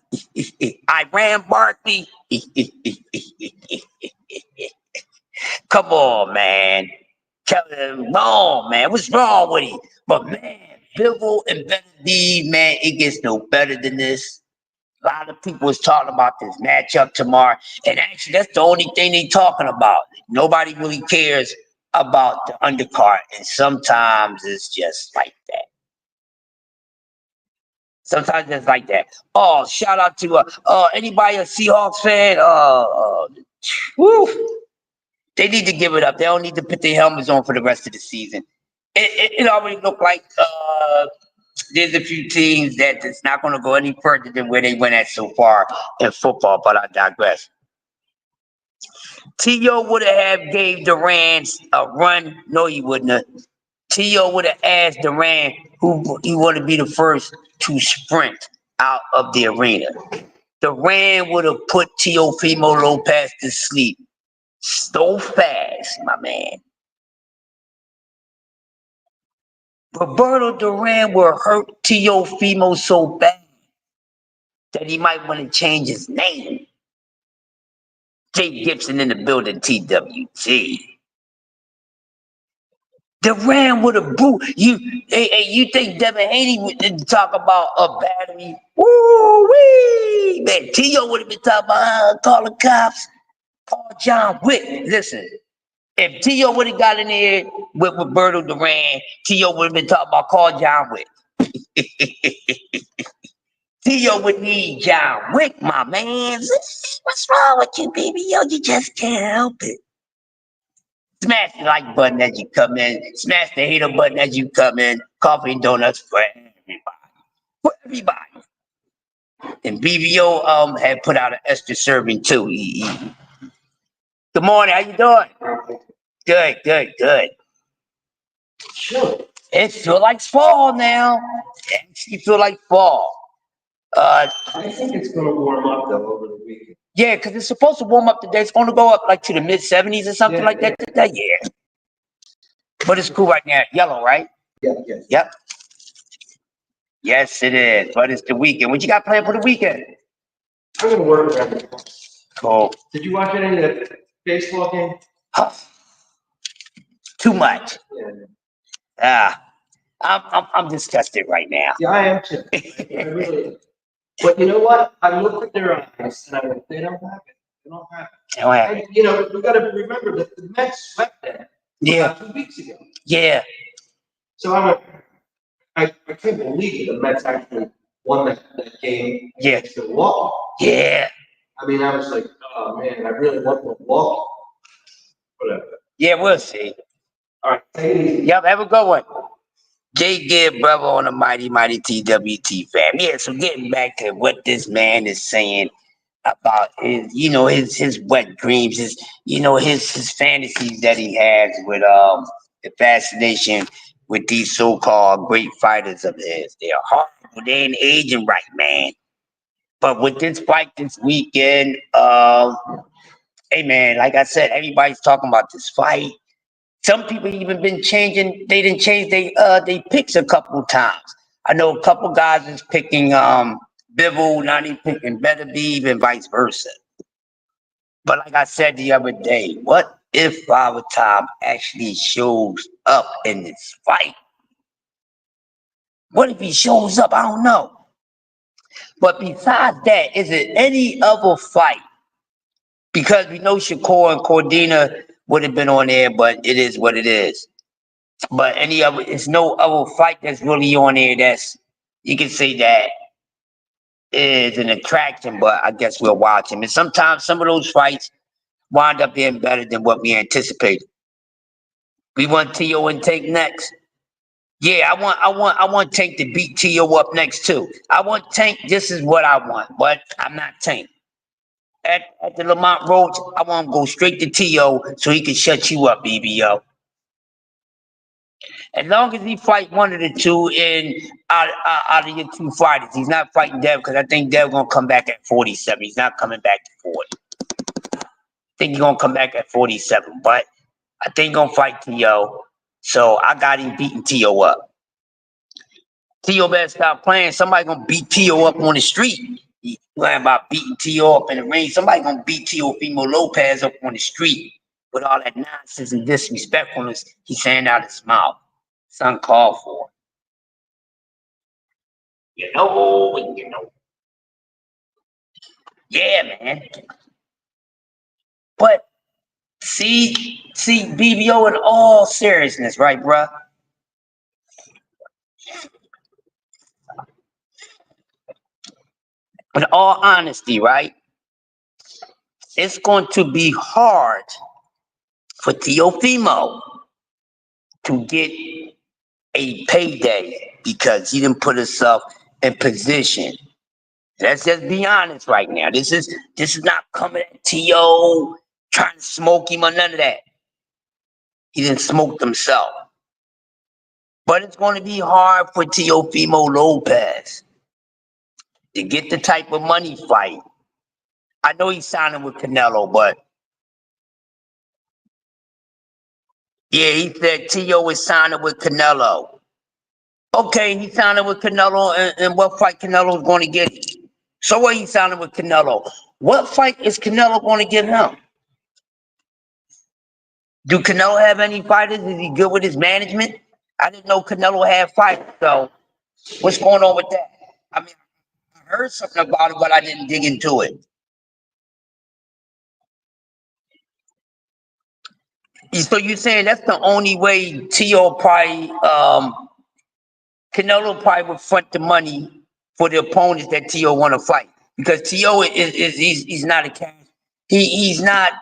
Iran Barkley. Come on, man. Come on, man. What's wrong with him? But man, Bivol and Benavidez, man, it gets no better than this. A lot of people is talking about this matchup tomorrow, and actually, that's the only thing they talking about. Nobody really cares about the undercard, and sometimes it's just like that. Sometimes it's like that. Oh, shout out to anybody a Seahawks fan. Whew, they need to give it up. They don't need to put their helmets on for the rest of the season. It already looked like there's a few teams that it's not going to go any further than where they went at so far in football, but I digress. T.O. would have gave Durant a run. No, he wouldn't have. T.O. would have asked Durant who he wanted to be the first to sprint out of the arena. Durant would have put Teofimo Lopez to sleep so fast, my man. Roberto Duran will hurt Teofimo so bad that he might want to change his name. Jay Gibson in the building, TWG. Duran would have booed you. Hey, you think Devin Haney didn't talk about a battery? Woo wee, man. T.O. would have been talking about calling cops. Call John Wick. Listen, if T.O. would have got in there with Roberto Duran, T.O. would have been talking about call John Wick. T.O. would need John Wick, my man. What's wrong with you, baby? Yo, you just can't help it. Smash the like button as you come in. Smash the hater button as you come in. Coffee and donuts for everybody. For everybody. And BVO had put out an extra serving too. Good morning. How you doing? Good. Sure. It feel like fall now. It actually feel like fall. I think it's going to warm up though over the weekend. Yeah, because it's supposed to warm up today. It's going to go up like to the mid 70s or something like that today. Yeah. But it's cool right now. Yellow, right? Yeah. Yep. Yes, it is. But it's the weekend. What you got planned for the weekend? I'm going to work around it. Cool. Did you watch any of the baseball game? Too much. Yeah. I'm disgusted right now. Yeah, I am too. I really am. But you know what? I looked at their eyes and I went, they don't have it. They don't have it. They don't have it. And, you know, we got to remember that the Mets swept them Yeah. 2 weeks ago. Yeah. So I went, I can't believe the Mets actually won that game against Milwaukee. Yeah. I mean, I was like, oh man, I really want Milwaukee. Whatever. Yeah, we'll see. All right. Take it easy. Yep, have a good one. Jay Gibb, brother on the mighty TWT fam. Yeah, so getting back to what this man is saying about his wet dreams, his fantasies that he has with the fascination with these so-called great fighters of his. They are horrible. They ain't aging right, man. But with this fight this weekend, hey man, like I said, everybody's talking about this fight. Some people even been changing. They didn't change they picks a couple times. I know a couple guys is picking Bivol, not even picking Beterbiev, and vice versa. But like I said the other day, what if Father Time actually shows up in this fight? What if he shows up? I don't know. But besides that, is it any other fight? Because we know Shakur and Cordina would have been on there, but it is what it is. But it's no other fight that's really on there that's, you can say that is an attraction, but I guess we'll watch them. And sometimes some of those fights wind up being better than what we anticipated. We want T.O. and Tank next. Yeah, I want Tank to beat T.O. up next too. I want Tank, this is what I want, but I'm not Tank. At the Lamont Road, I want to go straight to T.O. so he can shut you up, BBO. As long as he fight one of the two out of your two fighters, he's not fighting Dev because I think Dev gonna come back at 47. He's not coming back to 40. I think he's gonna come back at 47, but I think he's gonna fight T.O. So I got him beating T.O. up. T.O. better stop playing. Somebody gonna beat T.O. up on the street. He's playing about beating T.O. up in the ring. Somebody gonna beat Teofimo Lopez up on the street with all that nonsense and disrespectfulness he's saying out his mouth. It's uncalled for. You know. Yeah, man. But see, BBO in all seriousness, right, bruh? In all honesty, right? It's going to be hard for Teofimo to get a payday because he didn't put himself in position. Let's just be honest right now. This is not coming at T.O. trying to smoke him or none of that. He didn't smoke himself. But it's going to be hard for Teofimo Lopez to get the type of money fight. I know he's signing with Canelo, but yeah, he said T.O. is signing with Canelo. Okay, he's signing with Canelo, and what fight Canelo is going to get? So what he's signing with Canelo? What fight is Canelo going to give him? Do Canelo have any fighters? Is he good with his management? I didn't know Canelo had fighters, so what's going on with that? I mean, I heard something about it, but I didn't dig into it. So you're saying that's the only way T.O. probably, Canelo probably would front the money for the opponents that T.O. want to fight, because T.O. he's not a cash. He's not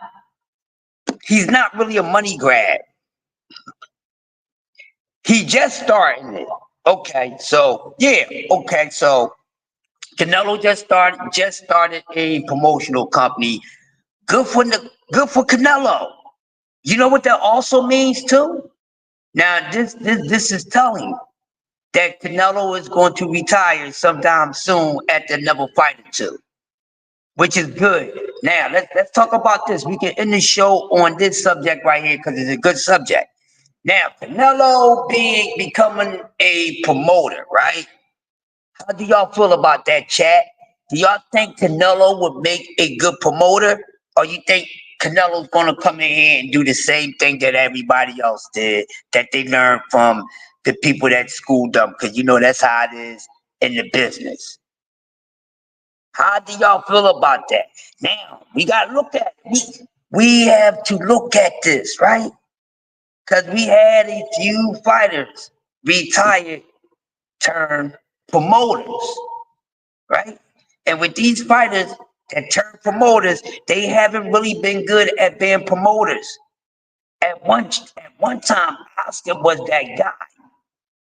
really a money grab. He just starting it. Okay, so yeah, okay, so Canelo just started a promotional company. Good for Canelo. You know what that also means too? Now this is telling that Canelo is going to retire sometime soon after another fight or two, which is good. Now let's talk about this. We can end the show on this subject right here because it's a good subject. Now Canelo becoming a promoter, right? How do y'all feel about that, chat? Do y'all think Canelo would make a good promoter, or you think Canelo's gonna come in here and do the same thing that everybody else did, that they learned from the people that schooled them? Because you know that's how it is in the business. How do y'all feel about that? Now we gotta look at it. We have to look at this, right? Because we had a few fighters retired, turn promoters, right? And with these fighters that turn promoters, they haven't really been good at being promoters. At one time, Oscar was that guy.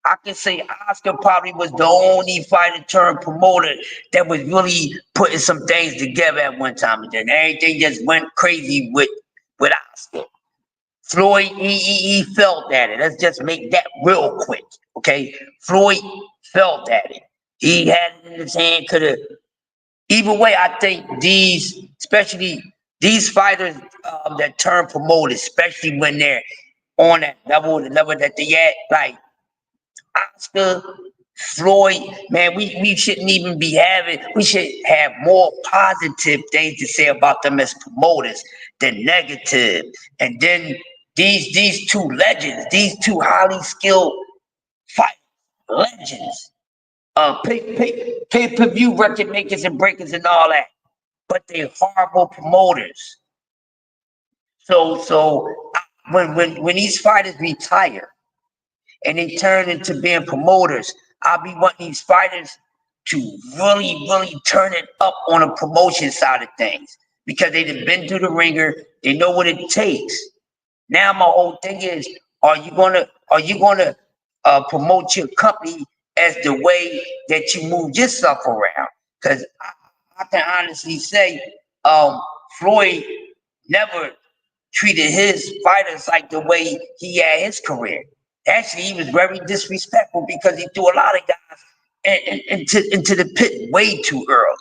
I can say Oscar probably was the only fighter turned promoter that was really putting some things together at one time, and then everything just went crazy with Oscar. Floyd, he felt at it. Let's just make that real quick, okay? Floyd felt at it. He had it in his hand, could have. Either way, I think especially these fighters that turn promoters, especially when they're on that level, the level that they at, like Oscar, Floyd, man, we shouldn't even be we should have more positive things to say about them as promoters than negative. And then these two legends, these two highly skilled fight legends, pay-per-view record makers and breakers and all that, but they're horrible promoters. So when these fighters retire and they turn into being promoters, I'll be wanting these fighters to really turn it up on the promotion side of things, because they've been through the ringer, they know what it takes. Now my whole thing is, are you gonna promote your company as the way that you move yourself around? Because I can honestly say, Floyd never treated his fighters like the way he had his career. Actually, he was very disrespectful because he threw a lot of guys into the pit way too early.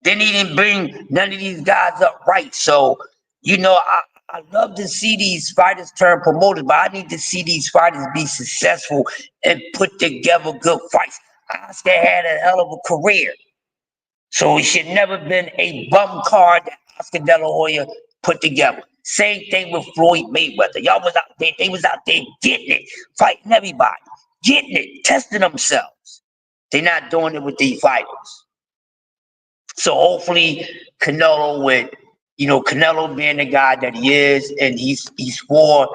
Then he didn't bring none of these guys up right. So, you know, I love to see these fighters turn promoters, but I need to see these fighters be successful and put together good fights. Oscar had a hell of a career, so he should never been a bum card that Oscar De La Hoya put together. Same thing with Floyd Mayweather. Y'all was out there, they was out there getting it, fighting everybody, getting it, testing themselves. They're not doing it with these fighters. So hopefully Canelo with, Canelo being the guy that he is, and he's for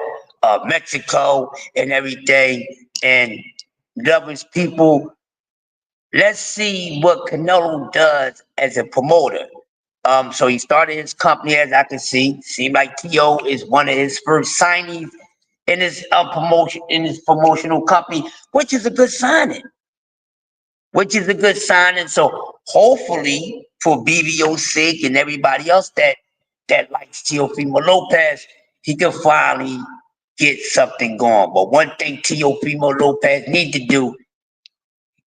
Mexico and everything, and love his people. Let's see what Canelo does as a promoter. So he started his company, as I can see. Seems like T.O. is one of his first signees in his promotional company, which is a good signing. So hopefully, for BBO's sake and everybody else that likes Teofimo Lopez, he can finally get something going. But one thing Teofimo Lopez need to do,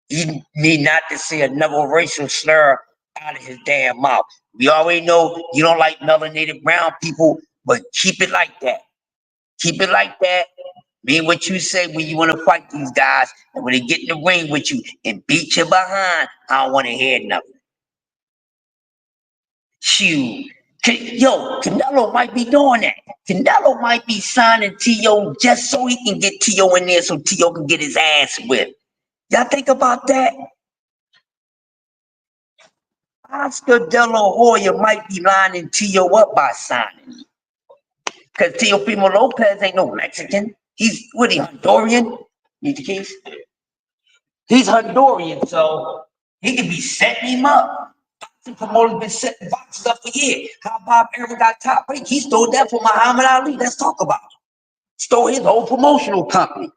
he need not to say another racial slur out of his damn mouth. We already know you don't like melanated brown people, but keep it like that. Keep it like that. Mean what you say when you want to fight these guys, and when they get in the ring with you and beat you behind, I don't want to hear nothing. Shoot. Yo, Canelo might be doing that. Canelo might be signing T.O. just so he can get T.O. in there so T.O. can get his ass whipped. Y'all think about that? Oscar De La Hoya might be lining T.O. up by signing. Because Teofimo Lopez ain't no Mexican. He's, Honduran? Need the keys? He's Honduran, so he could be setting him up. The promoter's been setting boxes up for years. How Bob Arum got top rank? He stole that from Muhammad Ali. Let's talk about it. Stole his whole promotional company.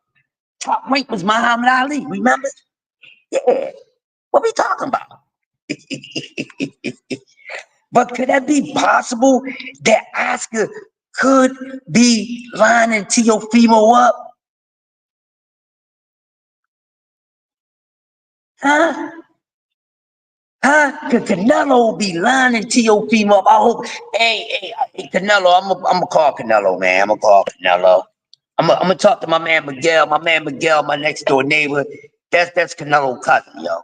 Top rank was Muhammad Ali, remember? Yeah. What we talking about? But could that be possible that Oscar could be lining Teofimo up? Huh? Could Canelo be lining Teofimo up? I hope. Hey, Canelo, I'm gonna call Canelo, man. I'm gonna call Canelo. I'm gonna talk to my man Miguel. My man Miguel, my next door neighbor. That's Canelo's cousin, yo.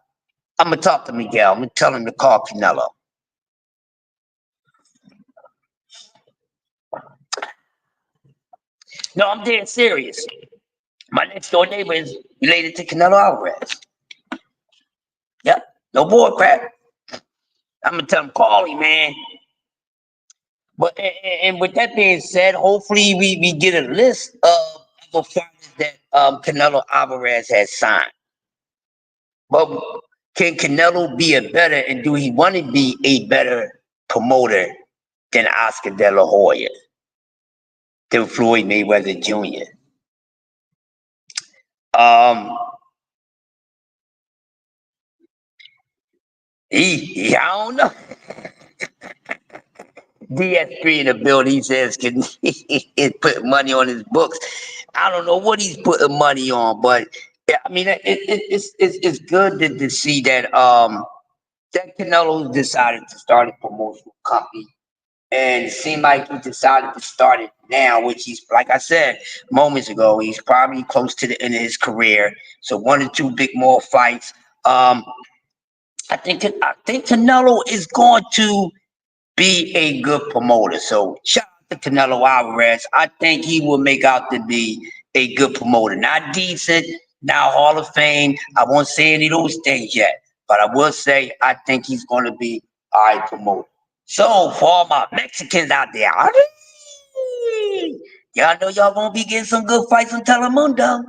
I'm gonna talk to Miguel. I'm gonna tell him to call Canelo. No, I'm dead serious. My next door neighbor is related to Canelo Alvarez. Yep, no bull crap. I'm gonna tell him, call him, man. But and with that being said, hopefully we get a list of the fighters that Canelo Alvarez has signed. But can Canelo be a better, and do he want to be a better promoter than Oscar De La Hoya, than Floyd Mayweather Jr.? I don't know. DS3 in the building, he says, he's putting money on his books. I don't know what he's putting money on, but I mean, it's good to see that that Canelo decided to start a promotional company, and it seemed like he decided to start it now, which he's, like I said moments ago, he's probably close to the end of his career. So 1 or 2 big more fights. I think Canelo is going to be a good promoter. So shout out to Canelo Alvarez. I think he will make out to be a good promoter. Not decent, not Hall of Fame. I won't say any of those things yet, but I will say I think he's going to be a high promoter. So for all my Mexicans out there, y'all know y'all gonna be getting some good fights on Telemundo.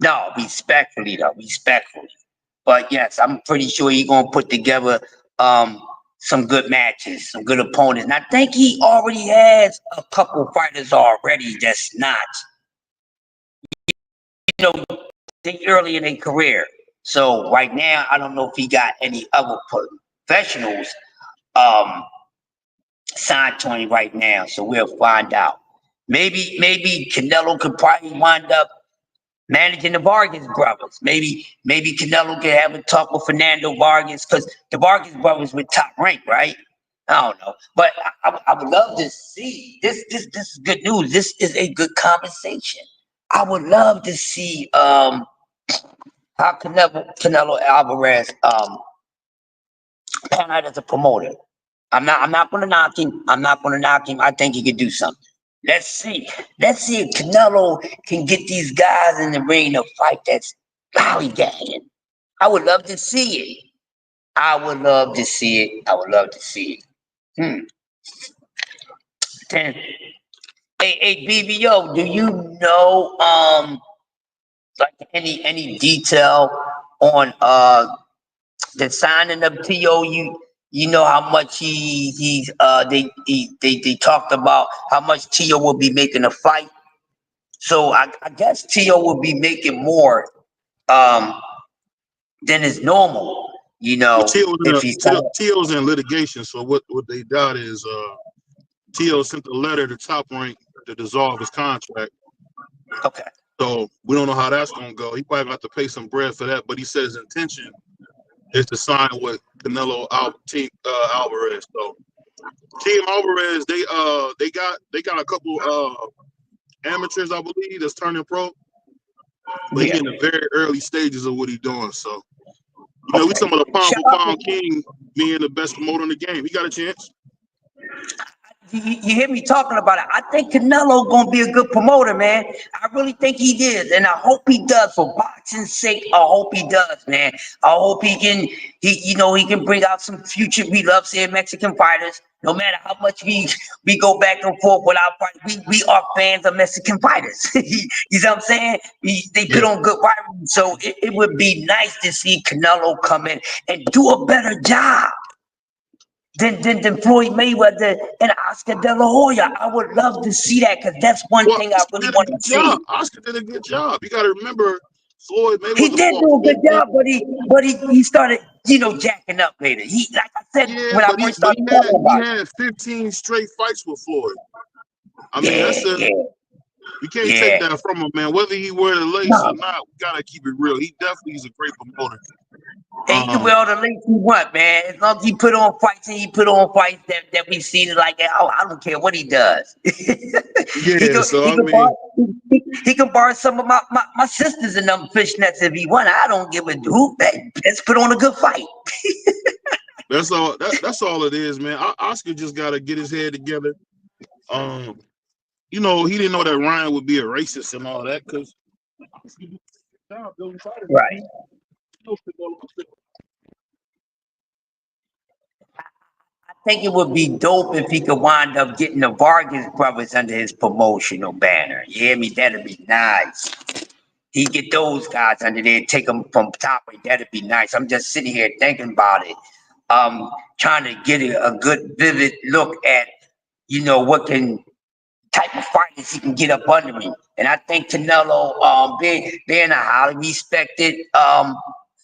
No, respectfully though, respectfully. But yes, I'm pretty sure he's gonna put together some good matches, some good opponents. And I think he already has a couple fighters already that's not, early in their career. So right now, I don't know if he got any other professionals signed to him right now. So we'll find out. Maybe Canelo could probably wind up managing the Vargas brothers. Maybe Canelo could have a talk with Fernando Vargas, because the Vargas brothers were top ranked, right? I don't know, but I would love to see this. This is good news. This is a good conversation. I would love to see how Canelo Alvarez pan out as a promoter. I'm not gonna knock him. I think he could do something. Let's see if Canelo can get these guys in the ring to fight that's lollygagging. I would love to see it. I would love to see it. I would love to see it. Then, hey, BBO, do you know like any detail on the signing of T.O.? You know how much they talked about how much T.O. will be making a fight. So I guess T.O. will be making more than is normal, you know, if he's T.O.'s in litigation. So what they got is T.O. sent a letter to Top Rank to dissolve his contract. okay. So we don't know how that's gonna go. He probably got to pay some bread for that, but he said his intention is to sign with Canelo Alvarez. So Team Alvarez, they got a couple amateurs, I believe, that's turning pro. But he's in the very early stages of what he's doing. So you know, we some of the pound for pound king, being the best promoter in the game. He got a chance. You hear me talking about it. I think Canelo gonna be a good promoter, man. I really think he is, and I hope he does. For boxing's sake, I hope he does, man. I hope he can bring out some future. We love seeing Mexican fighters. No matter how much we go back and forth with our fighters, we are fans of Mexican fighters. You know what I'm saying? They put on good fighters, so it would be nice to see Canelo come in and do a better job than Floyd Mayweather and Oscar De La Hoya. I would love to see that, because that's one thing I really want to see. Oscar did a good job. You got to remember, Floyd Mayweather. He did do a good job, but he started, jacking up later. He, like I said, when I first started talking about it. He had 15 straight fights with Floyd. I mean, you can't take that from him, man. Whether he wear the lace or not, we gotta keep it real. He definitely is a great promoter. Hey, you can wear all the lace you want, man. As long as he put on fights that we've seen, like, I don't care what he does. He can borrow some of my sisters in them fishnets if he want. I don't give a hoot. Let's put on a good fight. That's all. That's all it is, man. Oscar just gotta get his head together. You know, he didn't know that Ryan would be a racist and all that, because right. I think it would be dope if he could wind up getting the Vargas brothers under his promotional banner. You hear me? That'd be nice. He get those guys under there, take them from top. That'd be nice. I'm just sitting here thinking about it. Trying to get a good, vivid look at, what type of fighters he can get up under me. And I think Canelo, being a highly respected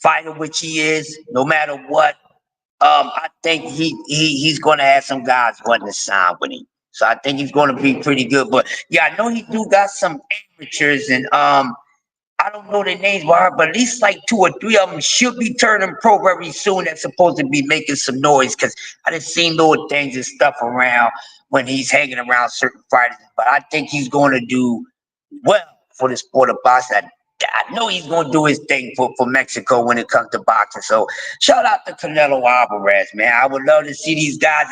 fighter, which he is, no matter what, I think he's going to have some guys wanting to sign with him. So I think he's going to be pretty good. But yeah, I know he do got some amateurs, and I don't know their names, but at least like 2 or 3 of them should be turning pro very soon. That's supposed to be making some noise, because I done seen little things and stuff around when he's hanging around certain fighters. But I think he's going to do well for the sport of boxing. I know he's going to do his thing for Mexico when it comes to boxing. So shout out to Canelo Alvarez, man. I would love to see these guys,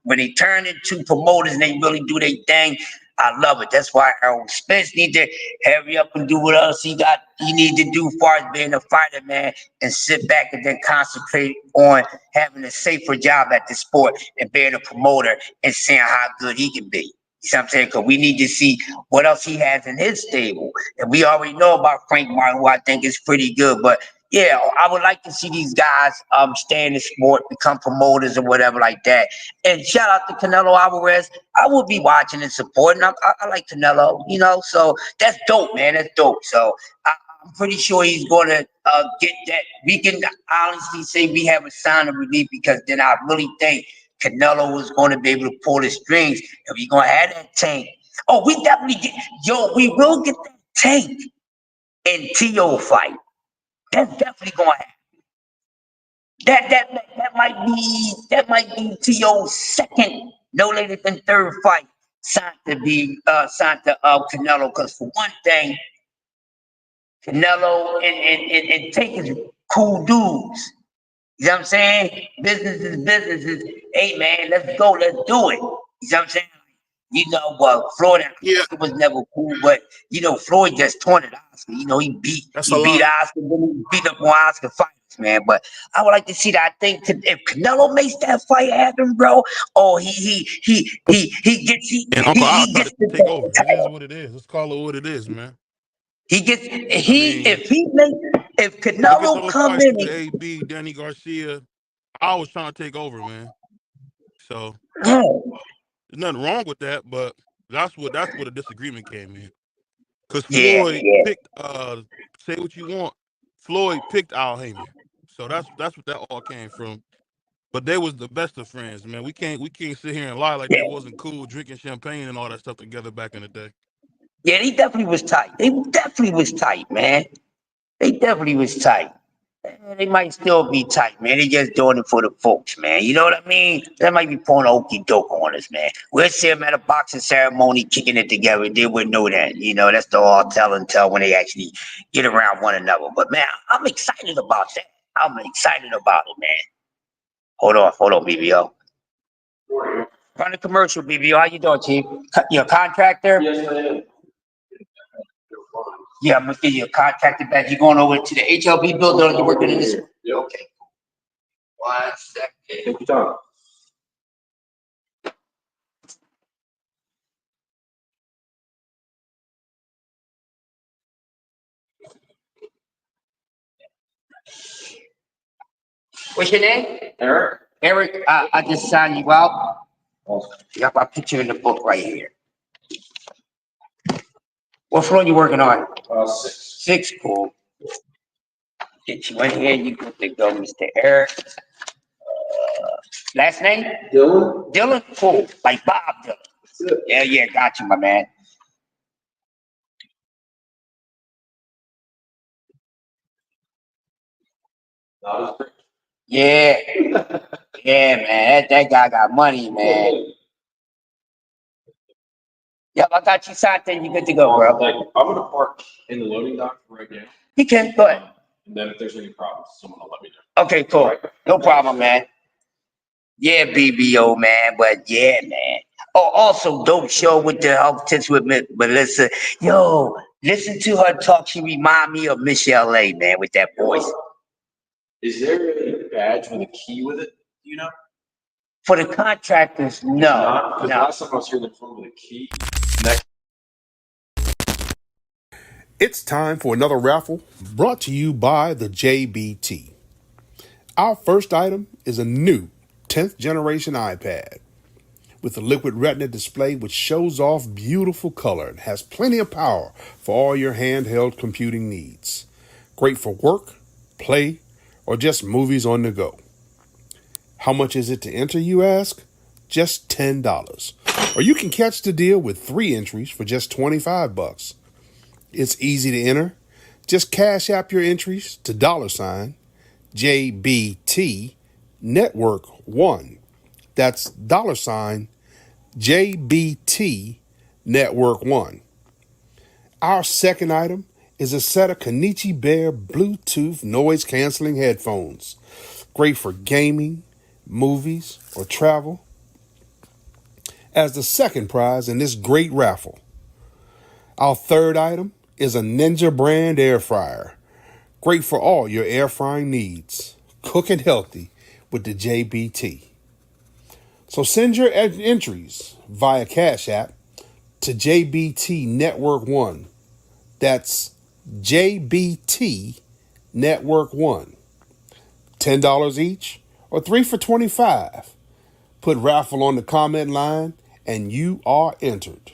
when they turn into promoters and they really do their thing. I love it. That's why Errol Spence need to hurry up and do what else he need to do as far as being a fighter, man, and sit back and then concentrate on having a safer job at the sport and being a promoter and seeing how good he can be. You see what I'm saying? Because we need to see what else he has in his stable. And we already know about Frank Martin, who I think is pretty good. But yeah, I would like to see these guys stay in the sport, become promoters or whatever like that. And shout out to Canelo Alvarez. I will be watching and supporting. I like Canelo, so that's dope, man. That's dope. So I'm pretty sure he's going to get that. We can honestly say we have a sign of relief, because then I really think Canelo was going to be able to pull the strings, and we're going to have that Tank. Oh, we definitely we will get that Tank and T.O. fight. That's definitely going to happen. That might be T.O.'s second, no later than third fight signed to Canelo. Because for one thing, Canelo and Tank is cool dudes. You know what I'm saying? Business is business. Hey man, let's go, let's do it. You know what I'm saying? Floyd and Oscar was never cool, but Floyd just taunted Oscar. He beat Oscar, then he beat up on Oscar fighters. man. But I would like to see that. I think if Canelo makes that fight happen, bro, oh, he gets And Uncle Al he try gets to take over. It is what it is. Let's call it what it is, man. he gets I mean, if look at Canelo those come fights in with AB, Danny Garcia. I was trying to take over, man. So and there's nothing wrong with that, but that's where the disagreement came in. Because yeah, Floyd yeah. picked say what you want. Floyd picked Al Heyman. So that's what that all came from. But they was the best of friends, man. We can't sit here and lie like they wasn't cool drinking champagne and all that stuff together back in the day. Yeah, they definitely was tight. They definitely was tight, man. They definitely was tight. They might still be tight, man. They just doing it for the folks, man. You know what I mean? That might be pulling okey doke on us, man. We'll see them at a boxing ceremony kicking it together. They wouldn't know that. You know, that's the all tell and tell when they actually get around one another. But man, I'm excited about that. I'm excited about it, man. Hold on, BBO. Run the commercial, BBO. How you doing, Chief? Your contractor? Yes, I am. Yeah, I'm gonna give you a contractor badge. You going over to the HLB building or you working in this? Yeah. Okay. 1 second. Take your time. What's your name? Eric? Eric, I just signed you out. Yep, I put you in the book right here. What floor you working on? 6. 6, cool. Get you in here, you good to go, Mr. Eric. Last name? Dylan? Dylan? Cool, like Bob Dylan. That's it. Yeah, got you, my man. Not as great. Yeah, yeah, man, that guy got money, man. Yep, I got you signed in, you good to go, bro. Thank you. I'm gonna park in the loading dock right now, You can, go ahead. and then if there's any problems, someone will let me know. Okay, cool. No problem, man. Yeah, BBO, man. But yeah, man. Oh, also, dope show with the health tips with Melissa. Yo, listen to her talk. She remind me of Michelle A, man, with that voice. Is there a badge with a key with it? Do you know? For the contractors, no. Because No. last time I was here, they told me with a key. It's time for another raffle brought to you by the JBT. Our first item is a new 10th generation iPad with a liquid retina display which shows off beautiful color and has plenty of power for all your handheld computing needs. Great for work, play, or just movies on the go. How much is it to enter, you ask? Just $10. Or you can catch the deal with 3 entries for just $25. It's easy to enter. Just cash app your entries to $JBT Network 1. That's $JBT Network 1. Our second item is a set of Kenichi Bear Bluetooth noise canceling headphones. Great for gaming, movies, or travel. As the second prize in this great raffle. Our third item is a Ninja brand air fryer. Great for all your air frying needs. Cooking healthy with the JBT. So send your entries via Cash App to JBT Network 1. That's JBT Network 1. $10 each or 3 for $25. Put raffle on the comment line and you are entered.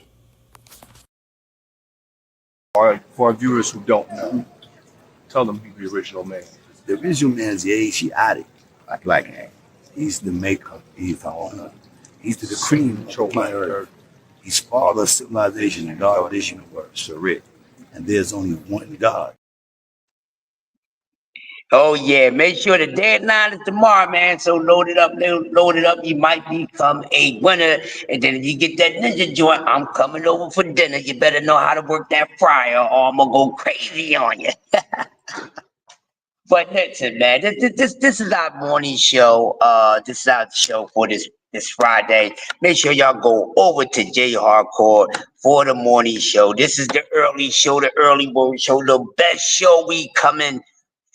For our viewers who don't know, tell them who the original man is. The original man is the Asiatic black man. He's the maker. He's the owner. He's the cream of planet Earth. He's father of civilization and God of this universe, Sarit. And there's only one God. Oh yeah, make sure the deadline is tomorrow, man. So load it up. You might become a winner. And then if you get that ninja joint, I'm coming over for dinner. You better know how to work that fryer or I'm gonna go crazy on you. But listen, man, this is our morning show. This is our show for this Friday. Make sure y'all go over to J Hardcore for the morning show. This is the early show, the early morning show, the best show we coming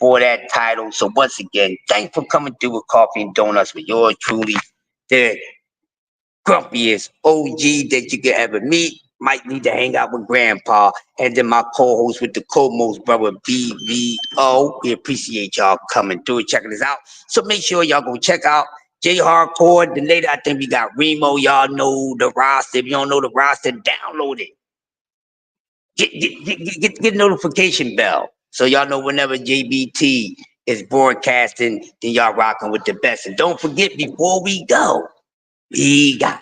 for that title. So once again, thanks for coming through with Coffee and Donuts with yours truly, the grumpiest OG that you could ever meet. Might need to hang out with Grandpa, and then my co-host with the co-most brother BVO. We appreciate y'all coming through, checking us out. So make sure y'all go check out J Hardcore. Then later, I think we got Remo. Y'all know the roster. If you don't know the roster, download it. Get the notification bell so y'all know whenever JBT is broadcasting, then y'all rocking with the best. And don't forget, before we go, we got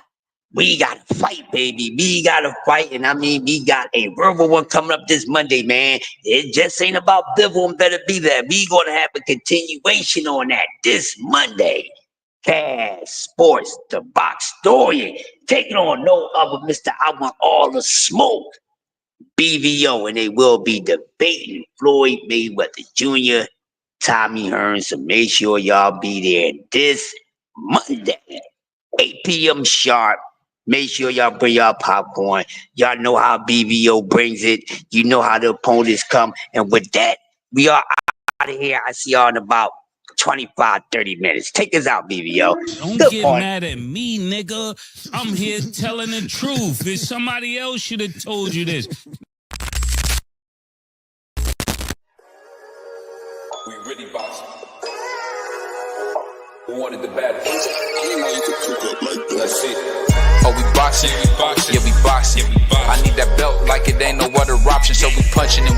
to fight, baby. We got to fight. And I mean, we got a verbal one coming up this Monday, man. It just ain't about Bivol and Better Be There. We going to have a continuation on that this Monday. Cash Sports, the Box Story, taking on no other Mr. I Want All the Smoke, BVO, and they will be debating Floyd Mayweather Jr., Tommy Hearns. So make sure y'all be there this Monday, 8 p.m. sharp. Make sure y'all bring y'all popcorn. Y'all know how BVO brings it. You know how the opponents come. And with that, we are out of here. I see y'all in about 25, 30 minutes. Take us out, BVO. Don't Good get morning. mad at me, nigga. I'm here telling the truth. If somebody else should have told you this. We really boxing. Who wanted the battle? Let's see. Oh, we boxing, yeah, we boxing. I need that belt like it ain't no other option, so we punching and